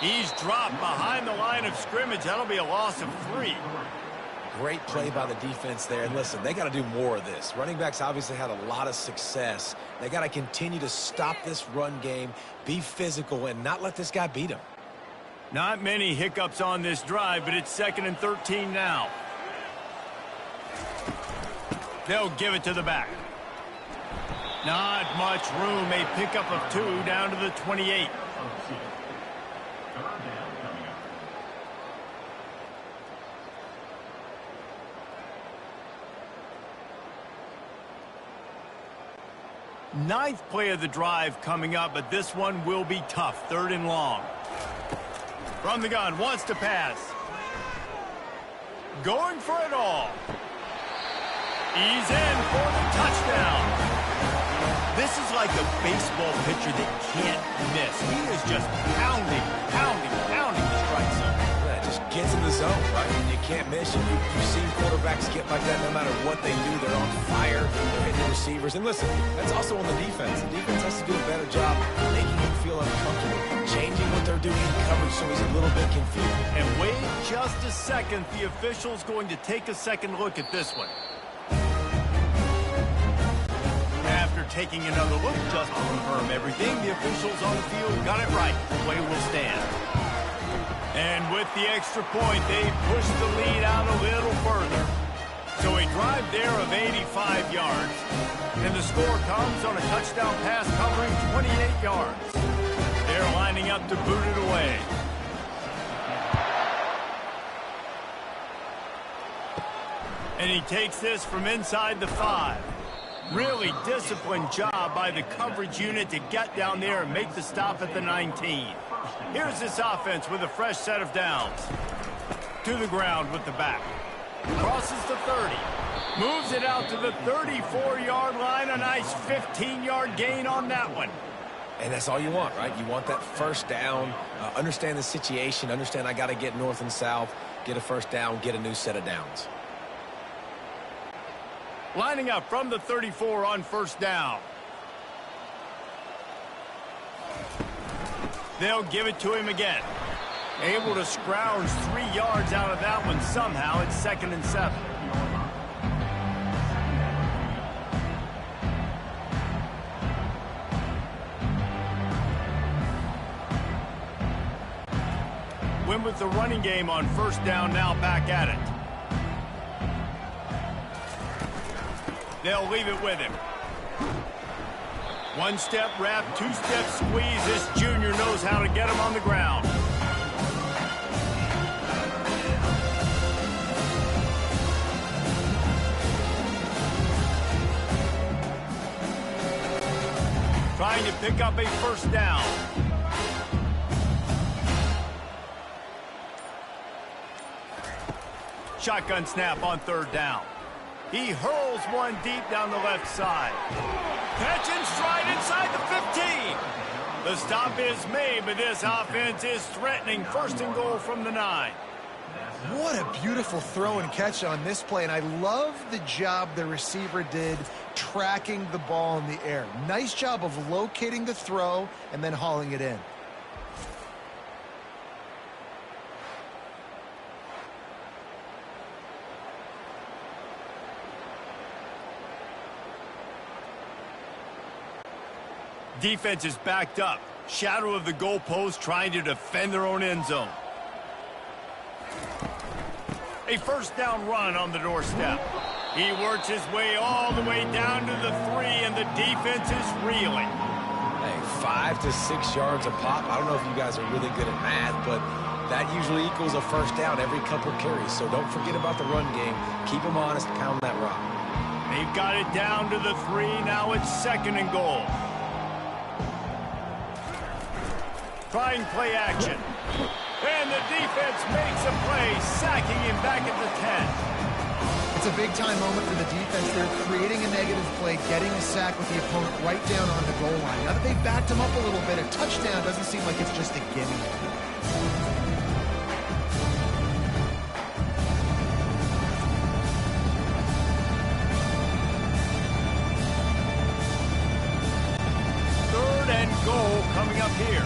He's dropped behind the line of scrimmage. That'll be a loss of 3. Great play by the defense there. And listen, they got to do more of this. Running backs obviously had a lot of success. They got to continue to stop this run game, be physical, and not let this guy beat them. Not many hiccups on this drive, but it's 2nd and 13 now. They'll give it to the back. Not much room. A pickup of 2 down to the 28. Ninth play of the drive coming up, but this one will be tough. 3rd and long. From the gun, wants to pass. Going for it all. He's in for the touchdown. This is like a baseball pitcher that can't miss. He is just pounding the strike zone. Yeah, just gets in the zone, right? You can't miss. You've seen quarterbacks get like that no matter what they do. They're on fire. They're hitting the receivers. And listen, that's also on the defense. The defense has to do a better job making him feel uncomfortable, changing what they're doing in coverage so he's a little bit confused. And wait just a second. The official's going to take a second look at this one. After taking another look just to confirm everything, the officials on the field got it right. The play will stand. And with the extra point, they push the lead out a little further. So a drive there of 85 yards. And the score comes on a touchdown pass covering 28 yards. They're lining up to boot it away. And he takes this from inside the 5. Really disciplined job by the coverage unit to get down there and make the stop at the 19. Here's this offense with a fresh set of downs. To the ground with the back. Crosses the 30. Moves it out to the 34-yard line. A nice 15-yard gain on that one. And that's all you want, right? You want that first down, understand the situation, understand I got to get north and south, get a first down, get a new set of downs. Lining up from the 34 on first down. They'll give it to him again. Able to scrounge 3 yards out of that one somehow. It's 2nd and 7. Win with the running game on first down, now back at it. They'll leave it with him. 1-step wrap, 2-step squeeze. This junior knows how to get him on the ground. Trying to pick up a first down. Shotgun snap on 3rd down. He hurls one deep down the left side. Catch and stride inside the 15. The stop is made, but this offense is threatening. 1st and goal from the 9. What a beautiful throw and catch on this play, and I love the job the receiver did tracking the ball in the air. Nice job of locating the throw and then hauling it in. Defense is backed up. Shadow of the goalpost, trying to defend their own end zone. A first down run on the doorstep. He works his way all the way down to the 3, and the defense is reeling. Hey, 5 to 6 yards a pop. I don't know if you guys are really good at math, but that usually equals a first down every couple carries. So don't forget about the run game. Keep them honest, pound that rock. They've got it down to the 3. Now it's 2nd and goal. Trying play action. And the defense makes a play, sacking him back at the 10. It's a big-time moment for the defense. They're creating a negative play, getting a sack with the opponent right down on the goal line. Now that they've backed him up a little bit, a touchdown doesn't seem like it's just a gimme. Goal coming up here.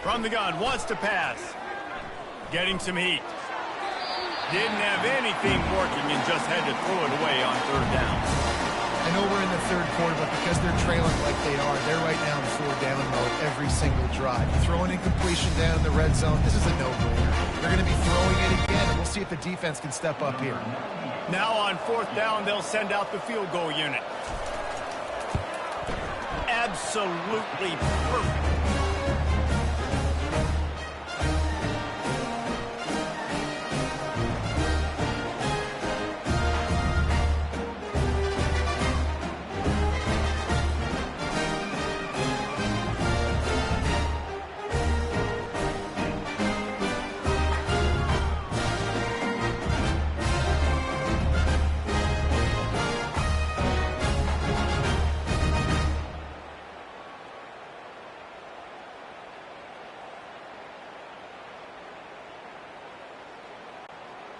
From the gun, wants to pass. Getting some heat. Didn't have anything working and just had to throw it away on third down. I know we're in the third quarter, but because they're trailing like they are, they're right now in four down mode every single drive. You throw an incompletion down in the red zone, this is a no-brainer. They're going to be throwing it again, and we'll see if the defense can step up here. Now on fourth down, they'll send out the field goal unit. Absolutely perfect.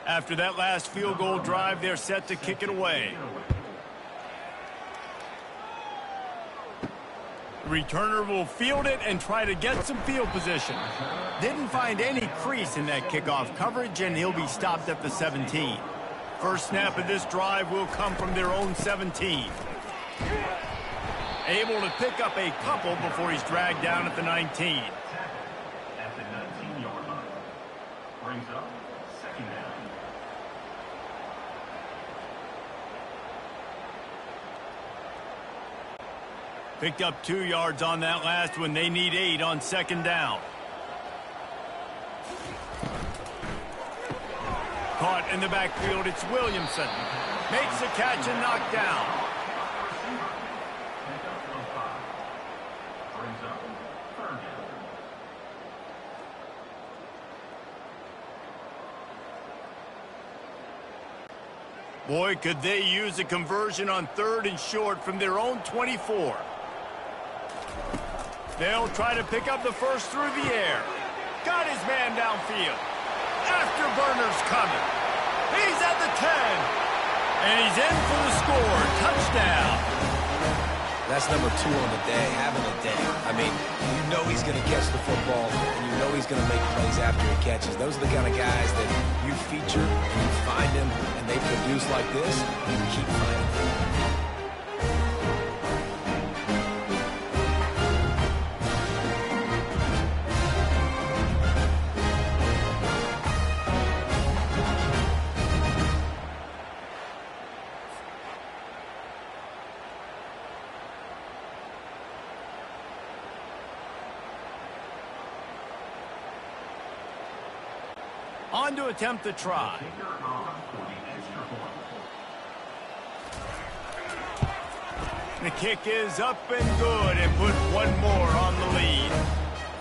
After that last field goal drive, they're set to kick it away. The returner will field it and try to get some field position. Didn't find any crease in that kickoff coverage, and he'll be stopped at the 17. First snap of this drive will come from their own 17. Able to pick up a couple before he's dragged down at the 19. At the 19-yard line. Brings up second down. Picked up 2 yards on that last one. They need 8 on second down. Caught in the backfield, it's Williamson. Makes the catch and knocked down. Brings up third down. Boy, could they use a conversion on third and short from their own 24. They'll try to pick up the first through the air. Got his man downfield. Afterburner's coming. He's at the 10. And he's in for the score. Touchdown. That's number 2 on the day, having a day. I mean, you know he's going to catch the football, and you know he's going to make plays after he catches. Those are the kind of guys that you feature, and you find them, and they produce like this, you keep finding them. On to attempt the try. The kick is up and good and put one more on the lead.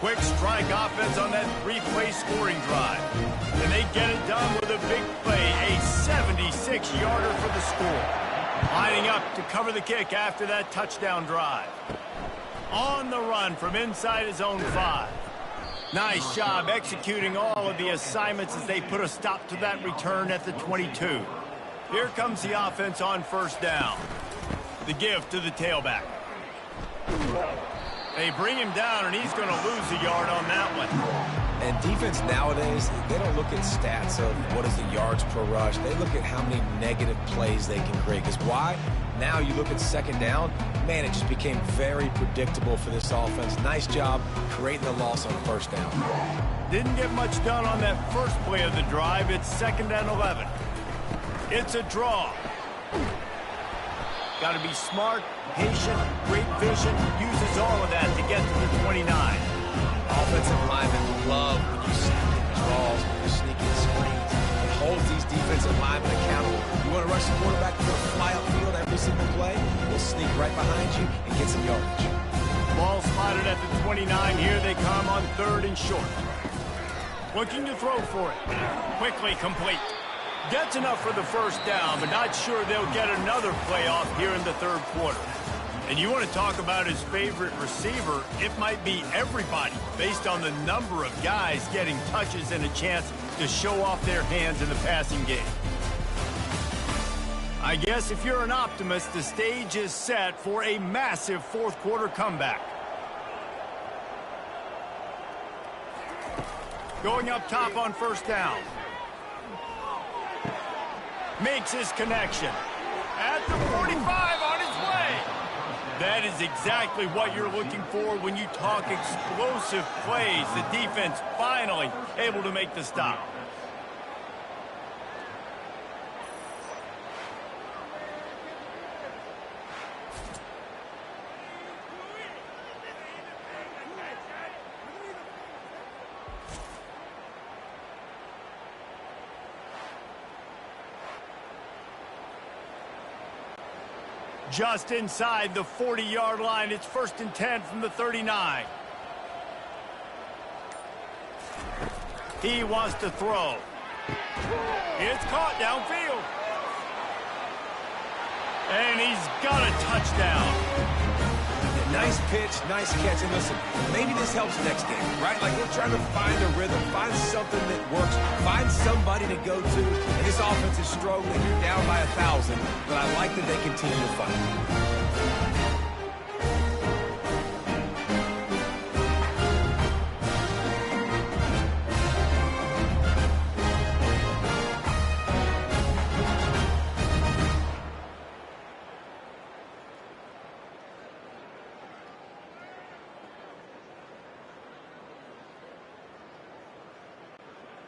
Quick strike offense on that 3-play scoring drive. And they get it done with a big play, a 76-yarder for the score. Lining up to cover the kick after that touchdown drive. On the run from inside his own 5. Nice job executing all of the assignments as they put a stop to that return at the 22. Here comes the offense on first down. The give to the tailback. They bring him down, and he's going to lose a yard on that one. And defense nowadays, they don't look at stats of what is the yards per rush. They look at how many negative plays they can create. Because why? Now you look at second down, man, it just became very predictable for this offense. Nice job creating the loss on first down. Didn't get much done on that first play of the drive. It's 2nd and 11. It's a draw. Got to be smart, patient, great vision. Uses all of that to get to the 29. Offensive linemen love when you see draws, when you sneak in screens. It holds these defensive linemen accountable. You want to rush the quarterback, you're going to fly upfield every single play. We'll sneak right behind you and get some yardage. Ball spotted at the 29. Here they come on 3rd and short. Looking to throw for it. Quickly complete. Gets enough for the first down, but not sure they'll get another playoff here in the third quarter. And you want to talk about his favorite receiver, it might be everybody based on the number of guys getting touches and a chance to show off their hands in the passing game. I guess if you're an optimist, the stage is set for a massive fourth quarter comeback. Going up top on first down. Makes his connection. At the 45 on his way. That is exactly what you're looking for when you talk explosive plays. The defense finally able to make the stop. Just inside the 40-yard line. It's 1st and 10 from the 39. He wants to throw. It's caught downfield. And he's got a touchdown. Nice pitch, nice catch. And listen, maybe this helps next game, right? Like we're trying to find a rhythm, find something that works, find somebody to go to. And this offense is struggling. You're down by 1,000, but I like that they continue to fight.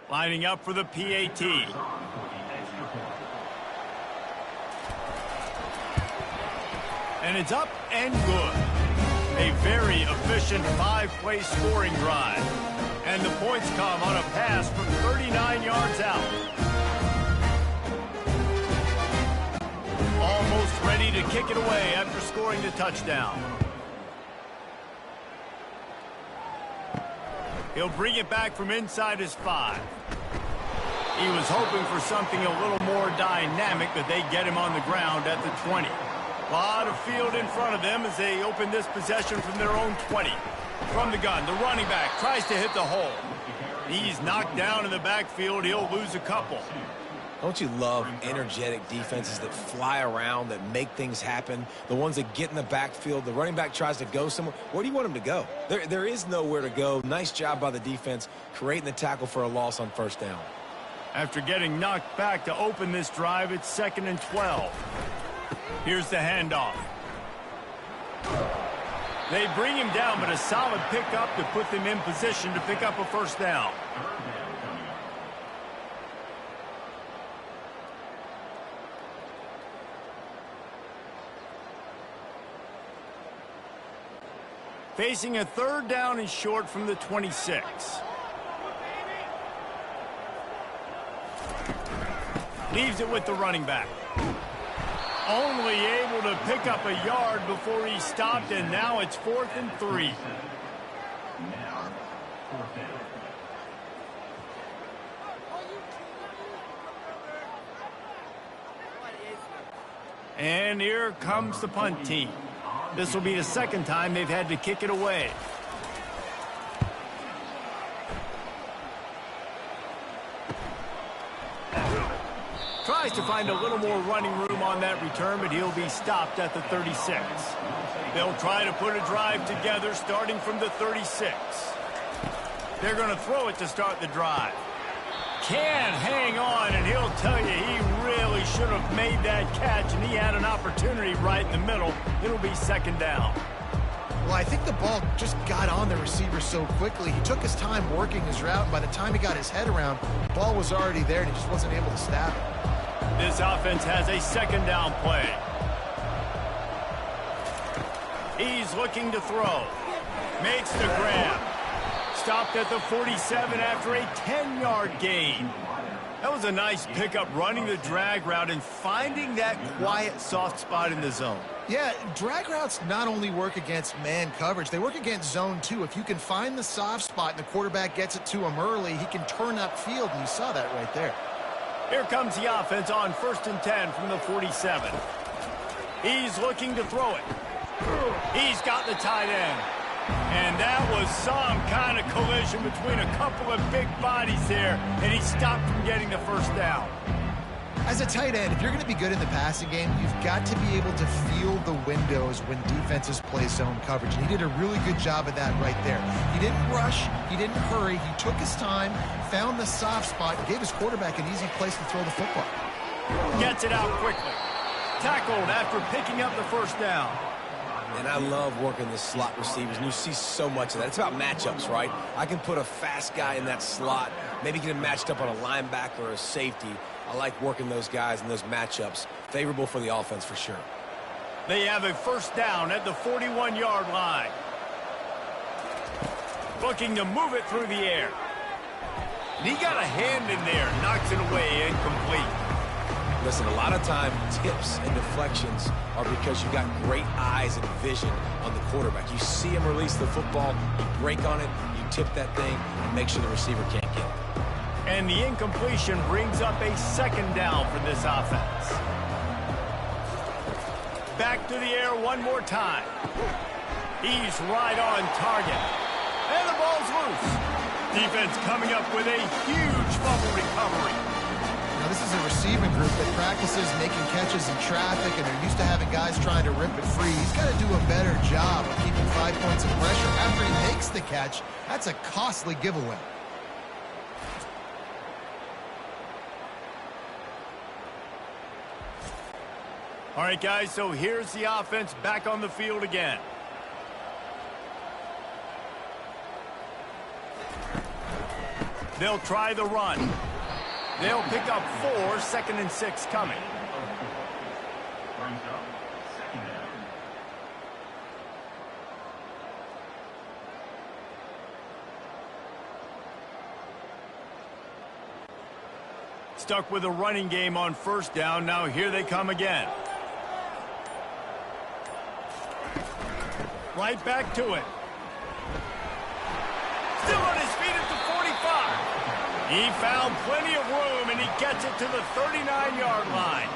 Lining up for the PAT. And it's up and good. A very efficient 5-play scoring drive. And the points come on a pass from 39 yards out. Almost ready to kick it away after scoring the touchdown. He'll bring it back from inside his 5. He was hoping for something a little more dynamic, but they get him on the ground at the 20. A lot of field in front of them as they open this possession from their own 20. From the gun, the running back tries to hit the hole. He's knocked down in the backfield. He'll lose a couple. Don't you love energetic defenses that fly around, that make things happen? The ones that get in the backfield, the running back tries to go somewhere. Where do you want him to go? There is nowhere to go. Nice job by the defense, creating the tackle for a loss on first down. After getting knocked back to open this drive, it's 2nd and 12. Here's the handoff. They bring him down, but a solid pickup to put them in position to pick up a first down. Facing a 3rd down and short from the 26. Leaves it with the running back. Only able to pick up a yard before he stopped, and now it's 4th and 3. Now, 4th down. And here comes the punt team. This will be the 2nd time they've had to kick it away. Tries to find a little more running room on that return, but he'll be stopped at the 36. They'll try to put a drive together starting from the 36. They're going to throw it to start the drive. Can't hang on, and he'll tell you he really should have made that catch, and he had an opportunity right in the middle. It'll be 2nd down. Well, I think the ball just got on the receiver so quickly. He took his time working his route, and by the time he got his head around, the ball was already there, and he just wasn't able to stab it. This offense has a 2nd down play. He's looking to throw. Makes the grab. Stopped at the 47 after a 10-yard gain. That was a nice pickup running the drag route and finding that quiet, soft spot in the zone. Yeah, drag routes not only work against man coverage, they work against zone too. If you can find the soft spot and the quarterback gets it to him early, he can turn upfield, and you saw that right there. Here comes the offense on 1st and 10 from the 47. He's looking to throw it. He's got the tight end. And that was some kind of collision between a couple of big bodies there, and he stopped from getting the first down. As a tight end, if you're going to be good in the passing game, you've got to be able to feel the windows when defenses play zone coverage. And he did a really good job of that right there. He didn't rush. He didn't hurry. He took his time, found the soft spot, and gave his quarterback an easy place to throw the football. Gets it out quickly. Tackled after picking up the first down. And I love working the slot receivers, and you see so much of that. It's about matchups, right? I can put a fast guy in that slot, maybe get him matched up on a linebacker or a safety. I like working those guys in those matchups. Favorable for the offense for sure. They have a first down at the 41-yard line. Looking to move it through the air. And he got a hand in there, knocks it away, incomplete. Listen, a lot of time, tips and deflections are because you got great eyes and vision on the quarterback. You see him release the football, you break on it, you tip that thing, and make sure the receiver can't get it. And the incompletion brings up a second down for this offense. Back to the air one more time. He's right on target. And the ball's loose. Defense coming up with a huge fumble recovery. Now, this is a receiving group that practices making catches in traffic, and they're used to having guys trying to rip it free. He's got to do a better job of keeping 5 points of pressure after he makes the catch. That's a costly giveaway. All right, guys, so here's the offense back on the field again. They'll try the run. They'll pick up 4, 2nd and 6 coming. Brings up second down. Stuck with a running game on first down. Now here they come again. Right back to it. Still on his feet at the 45. He found plenty of room, and he gets it to the 39-yard line.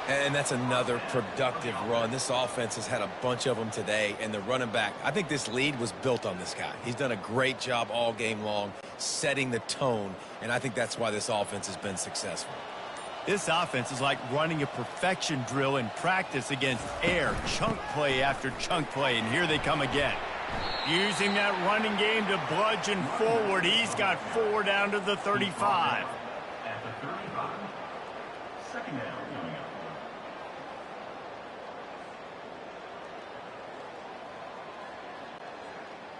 And that's another productive run. This offense has had a bunch of them today, and the running back, I think this lead was built on this guy. He's done a great job all game long, setting the tone, and I think that's why this offense has been successful. This offense is like running a perfection drill in practice against air, chunk play after chunk play, and here they come again. Using that running game to bludgeon forward, he's got 4 down to the 35. At the 35, second down coming up.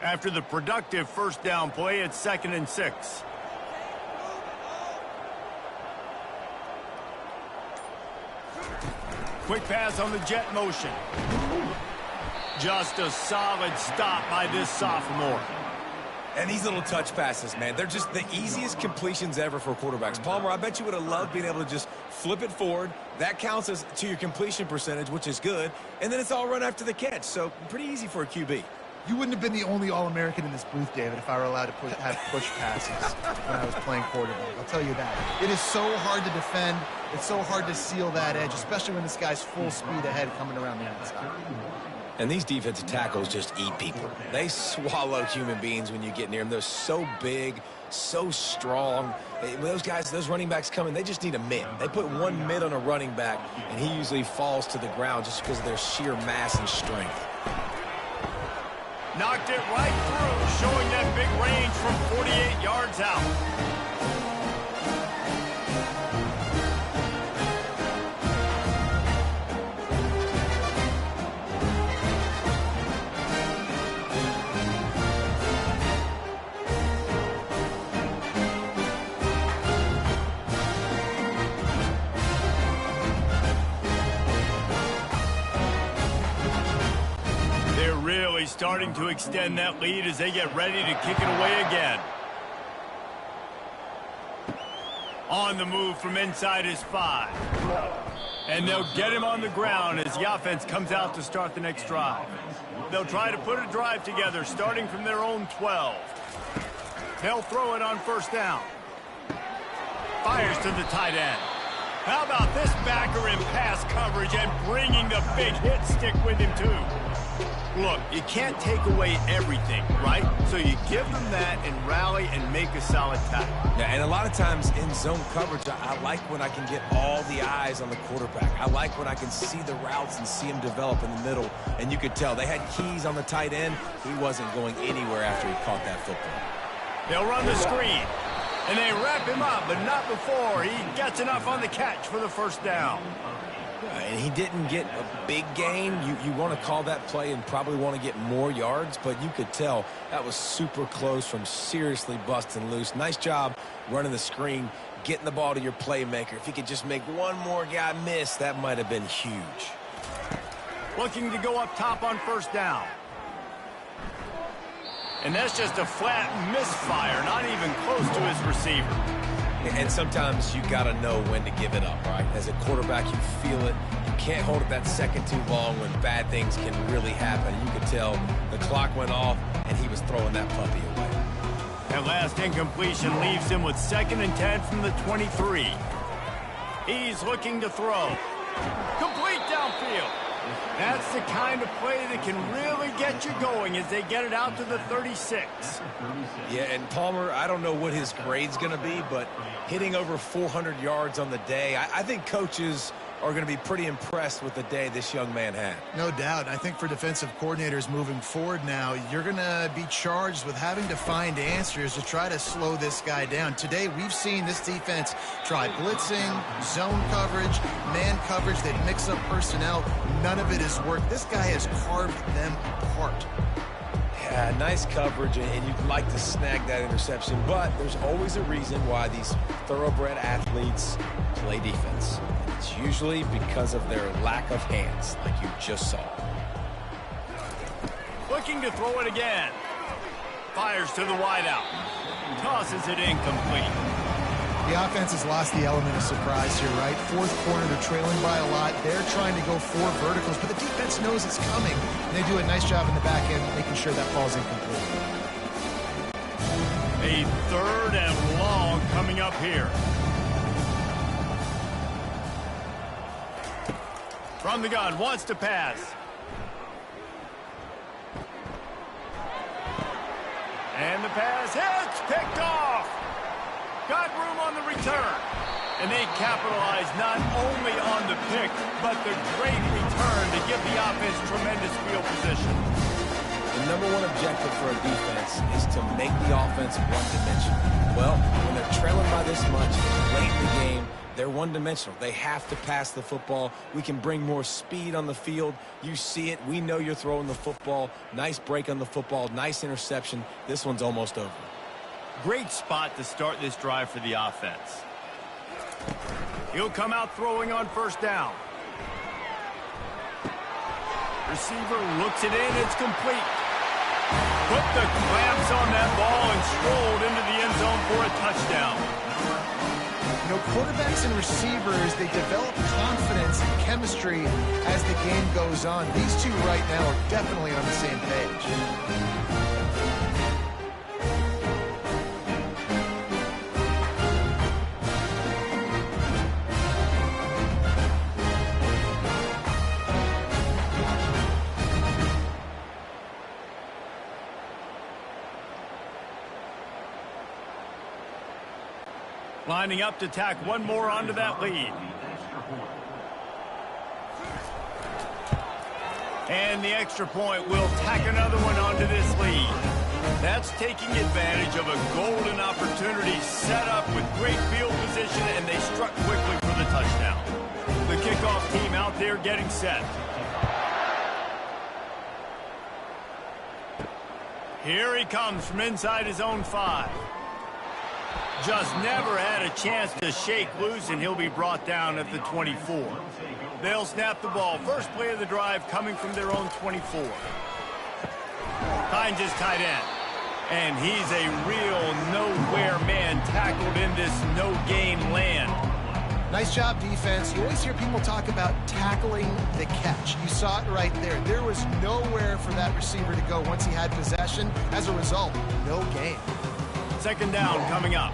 After the productive first down play, it's 2nd and 6. Quick pass on the jet motion. Just a solid stop by this sophomore. And these little touch passes, man, they're just the easiest completions ever for quarterbacks. Palmer, I bet you would have loved being able to just flip it forward. That counts as to your completion percentage, which is good. And then it's all run after the catch. So pretty easy for a QB. You wouldn't have been the only All-American in this booth, David, if I were allowed to have push passes when I was playing quarterback. I'll tell you that. It is so hard to defend. It's so hard to seal that edge, especially when this guy's full speed ahead coming around the outside. And these defensive tackles just eat people. They swallow human beings when you get near them. They're so big, so strong. When those guys, those running backs come in, they just need a mid. They put one mid on a running back, and he usually falls to the ground just because of their sheer mass and strength. Knocked it right through, showing that big range from 48 yards out. Really starting to extend that lead as they get ready to kick it away again. On the move from inside his 5. And they'll get him on the ground as the offense comes out to start the next drive. They'll try to put a drive together starting from their own 12. They'll throw it on first down. Fires to the tight end. How about this backer in pass coverage and bringing the big hit stick with him too? Look, you can't take away everything, right? So you give them that and rally and make a solid tackle. Yeah, and a lot of times in zone coverage, I like when I can get all the eyes on the quarterback. I like when I can see the routes and see him develop in the middle. And you could tell they had keys on the tight end. He wasn't going anywhere after he caught that football. They'll run the screen. And they wrap him up, but not before he gets enough on the catch for the first down. And he didn't get a big gain. You want to call that play and probably want to get more yards, but you could tell that was super close from seriously busting loose. Nice job running the screen, getting the ball to your playmaker. If he could just make one more guy miss, that might have been huge. Looking to go up top on first down. And that's just a flat misfire, not even close to his receiver. And sometimes you got to know when to give it up, right? As a quarterback, you feel it. You can't hold it that second too long when bad things can really happen. You could tell the clock went off, and he was throwing that puppy away. That last incompletion leaves him with 2nd and 10 from the 23. He's looking to throw. Complete downfield. That's the kind of play that can really get you going as they get it out to the 36. Yeah, and Palmer, I don't know what his grade's going to be, but hitting over 400 yards on the day, I think coaches are going to be pretty impressed with the day this young man had. No doubt. I think for defensive coordinators moving forward now, you're going to be charged with having to find answers to try to slow this guy down. Today, we've seen this defense try blitzing, zone coverage, man coverage. They mix up personnel. None of it has worked. This guy has carved them apart. Yeah, nice coverage, and you'd like to snag that interception, but there's always a reason why these thoroughbred athletes play defense. It's usually because of their lack of hands, like you just saw. Looking to throw it again. Fires to the wideout. Tosses it incomplete. The offense has lost the element of surprise here, right? Fourth quarter, they're trailing by a lot. They're trying to go 4 verticals, but the defense knows it's coming. And they do a nice job in the back end making sure that falls incomplete. A 3rd and long coming up here. From the gun, wants to pass. And the pass hits, picked off. Got room on the return. And they capitalize not only on the pick, but the great return to give the offense tremendous field position. The number one objective for a defense is to make the offense one-dimensional. Well, when they're trailing by this much late in the game, they're one-dimensional. They have to pass the football. We can bring more speed on the field. You see it. We know you're throwing the football. Nice break on the football. Nice interception. This one's almost over. Great spot to start this drive for the offense. He'll come out throwing on first down. Receiver looks it in. It's complete. Put the clamps on that ball and strolled into the end zone for a touchdown. You know, quarterbacks and receivers, they develop confidence and chemistry as the game goes on. These two right now are definitely on the same page. Lining up to tack one more onto that lead. And the extra point will tack another one onto this lead. That's taking advantage of a golden opportunity set up with great field position, and they struck quickly for the touchdown. The kickoff team out there getting set. Here he comes from inside his own 5. Just never had a chance to shake loose, and he'll be brought down at the 24. They'll snap the ball. First play of the drive coming from their own 24. Finds his tight end. And he's a real nowhere man tackled in this no-gain land. Nice job, defense. You always hear people talk about tackling the catch. You saw it right there. There was nowhere for that receiver to go once he had possession. As a result, no gain. Second down coming up.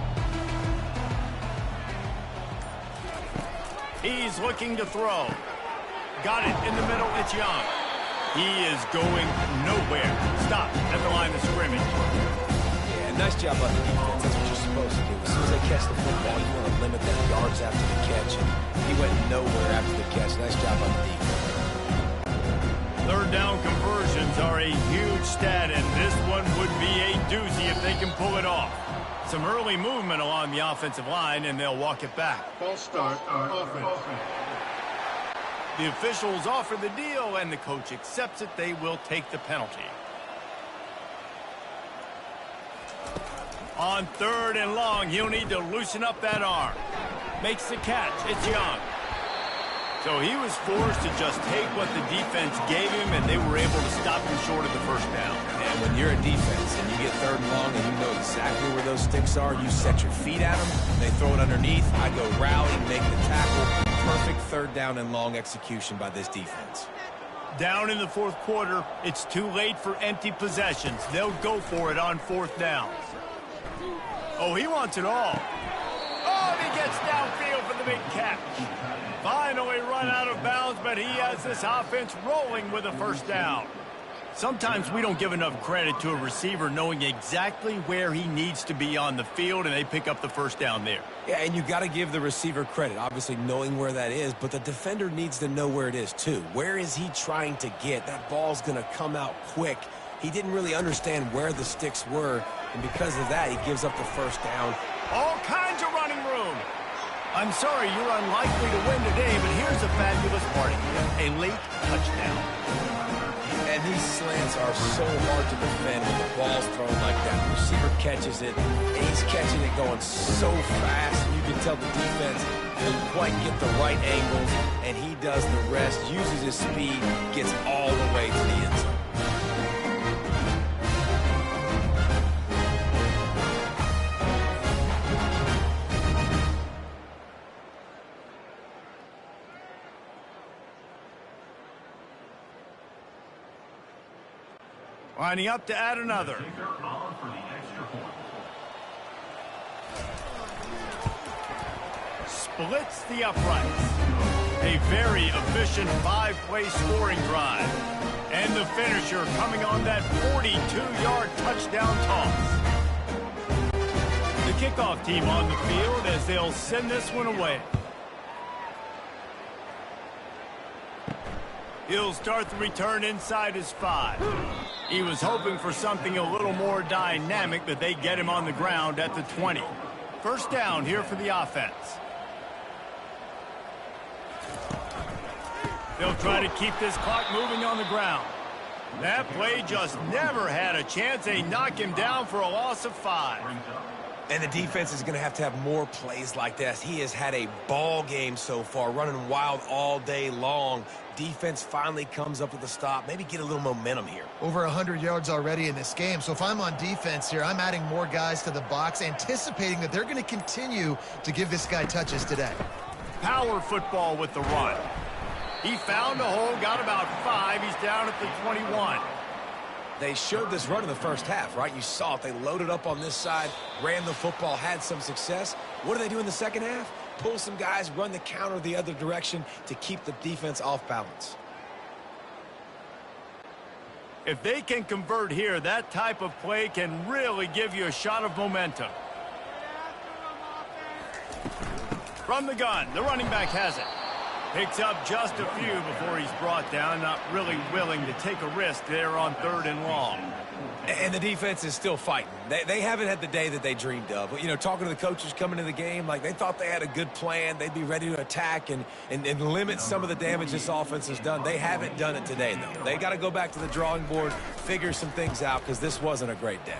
He's looking to throw. Got it in the middle. It's Young. He is going nowhere. Stop at the line of scrimmage. Yeah, nice job on the defense. That's what you're supposed to do. As soon as they catch the football, you want to limit their yards after the catch. And he went nowhere after the catch. Nice job on the defense. Third down conversions are a huge stat, and this one would be a doozy if they can pull it off. Some early movement along the offensive line, and they'll walk it back. False start, offense. The officials offer the deal, and the coach accepts it. They will take the penalty. On third and long, he'll need to loosen up that arm. Makes the catch. It's Young. So he was forced to just take what the defense gave him, and they were able to stop him short of the first down. And when you're a defense and you get third and long and you know exactly where those sticks are, you set your feet at them, they throw it underneath, I go rally, make the tackle. Perfect third down and long execution by this defense. Down in the fourth quarter, it's too late for empty possessions. They'll go for it on fourth down. Oh, he wants it all. Oh, and he gets downfield for the big catch. Finally run out of bounds, but he has this offense rolling with a first down. Sometimes we don't give enough credit to a receiver knowing exactly where he needs to be on the field, and they pick up the first down there. Yeah, and you got to give the receiver credit, obviously knowing where that is, but the defender needs to know where it is too. Where is he trying to get? That ball's going to come out quick. He didn't really understand where the sticks were, and because of that, he gives up the first down. All kinds of running room. I'm sorry, you're unlikely to win today, but here's a fabulous party. A late touchdown. And these slants are so hard to defend when the ball's thrown like that. The receiver catches it, and he's catching it going so fast. You can tell the defense couldn't quite get the right angles, and he does the rest, uses his speed, gets all the way to the end zone. Lining up to add another. Splits the uprights. A very efficient 5-play scoring drive. And the finisher coming on that 42-yard touchdown toss. The kickoff team on the field as they'll send this one away. He'll start the return inside his 5. He was hoping for something a little more dynamic, but they get him on the ground at the 20. First down here for the offense. They'll try to keep this clock moving on the ground. That play just never had a chance. They knock him down for a loss of 5. And the defense is going to have more plays like this. He has had a ball game so far, running wild all day long. Defense finally comes up with a stop. Maybe get a little momentum here. Over 100 yards already in this game. So if I'm on defense here, I'm adding more guys to the box, anticipating that they're going to continue to give this guy touches today. Power football with the run. He found a hole, got about 5. He's down at the 21. They showed this run in the first half, right? You saw it. They loaded up on this side, ran the football, had some success. What do they do in the second half? Pull some guys, run the counter the other direction to keep the defense off balance. If they can convert here, that type of play can really give you a shot of momentum. From the gun, the running back has it. Picks up just a few before he's brought down, not really willing to take a risk there on third and long. And the defense is still fighting. They haven't had the day that they dreamed of. But, you know, talking to the coaches coming into the game, like they thought they had a good plan. They'd be ready to attack and limit some of the damage this offense has done. They haven't done it today, though. They got to go back to the drawing board, figure some things out, because this wasn't a great day.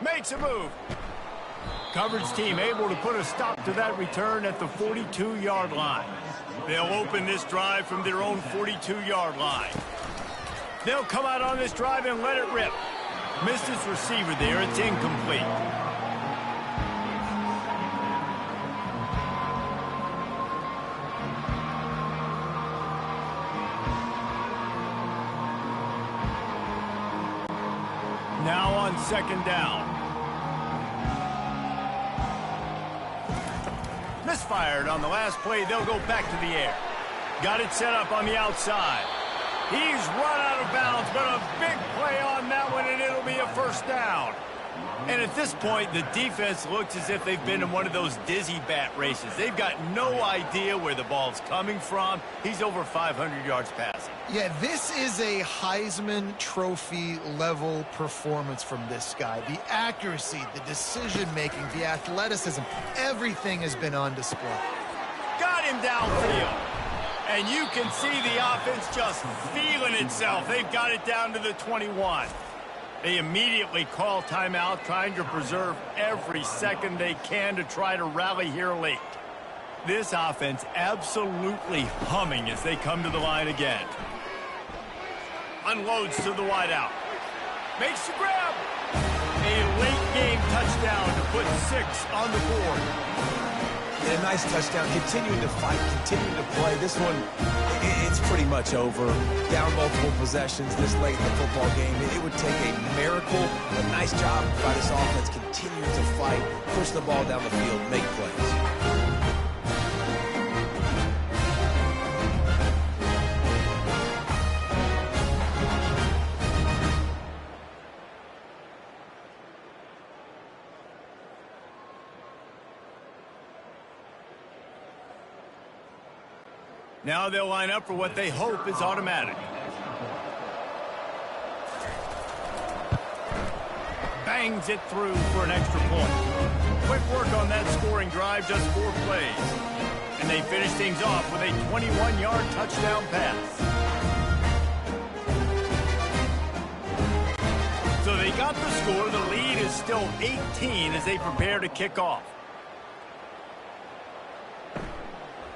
Makes a move. Coverage team able to put a stop to that return at the 42-yard line. They'll open this drive from their own 42-yard line. They'll come out on this drive and let it rip. Missed his receiver there. It's incomplete. Now on second down. Misfired on the last play. They'll go back to the air. Got it set up on the outside. He's run out of bounds, but a big play on that one, and it'll be a first down. And at this point, the defense looks as if they've been in one of those dizzy bat races. They've got no idea where the ball's coming from. He's over 500 yards passing. Yeah, this is a Heisman Trophy level performance from this guy. The accuracy, the decision-making, the athleticism, everything has been on display. Got him downfield. And you can see the offense just feeling itself. They've got it down to the 21. They immediately call timeout, trying to preserve every second they can to try to rally here late. This offense absolutely humming as they come to the line again. Unloads to the wideout. Makes the grab. A late game touchdown to put 6 on the board. A nice touchdown, continuing to fight, continuing to play. This one, it's pretty much over. Down multiple possessions this late in the football game. It would take a miracle, a nice job by this offense continuing to fight, push the ball down the field, make plays. Now they'll line up for what they hope is automatic. Bangs it through for an extra point. Quick work on that scoring drive, just 4 plays. And they finish things off with a 21-yard touchdown pass. So they got the score. The lead is still 18 as they prepare to kick off.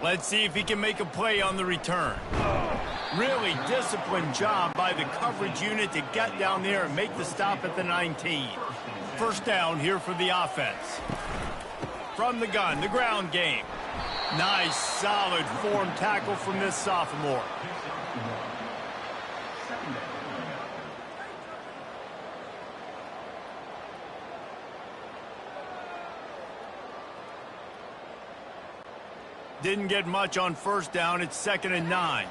Let's see if he can make a play on the return. Really disciplined job by the coverage unit to get down there and make the stop at the 19. First down here for the offense. From the gun, the ground game. Nice, solid form tackle from this sophomore. Didn't get much on first down. It's 2nd and 9.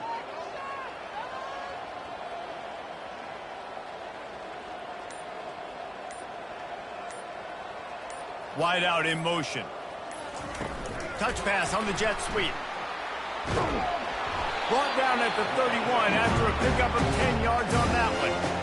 Wide out in motion. Touch pass on the jet sweep. Brought down at the 31 after a pickup of 10 yards on that one.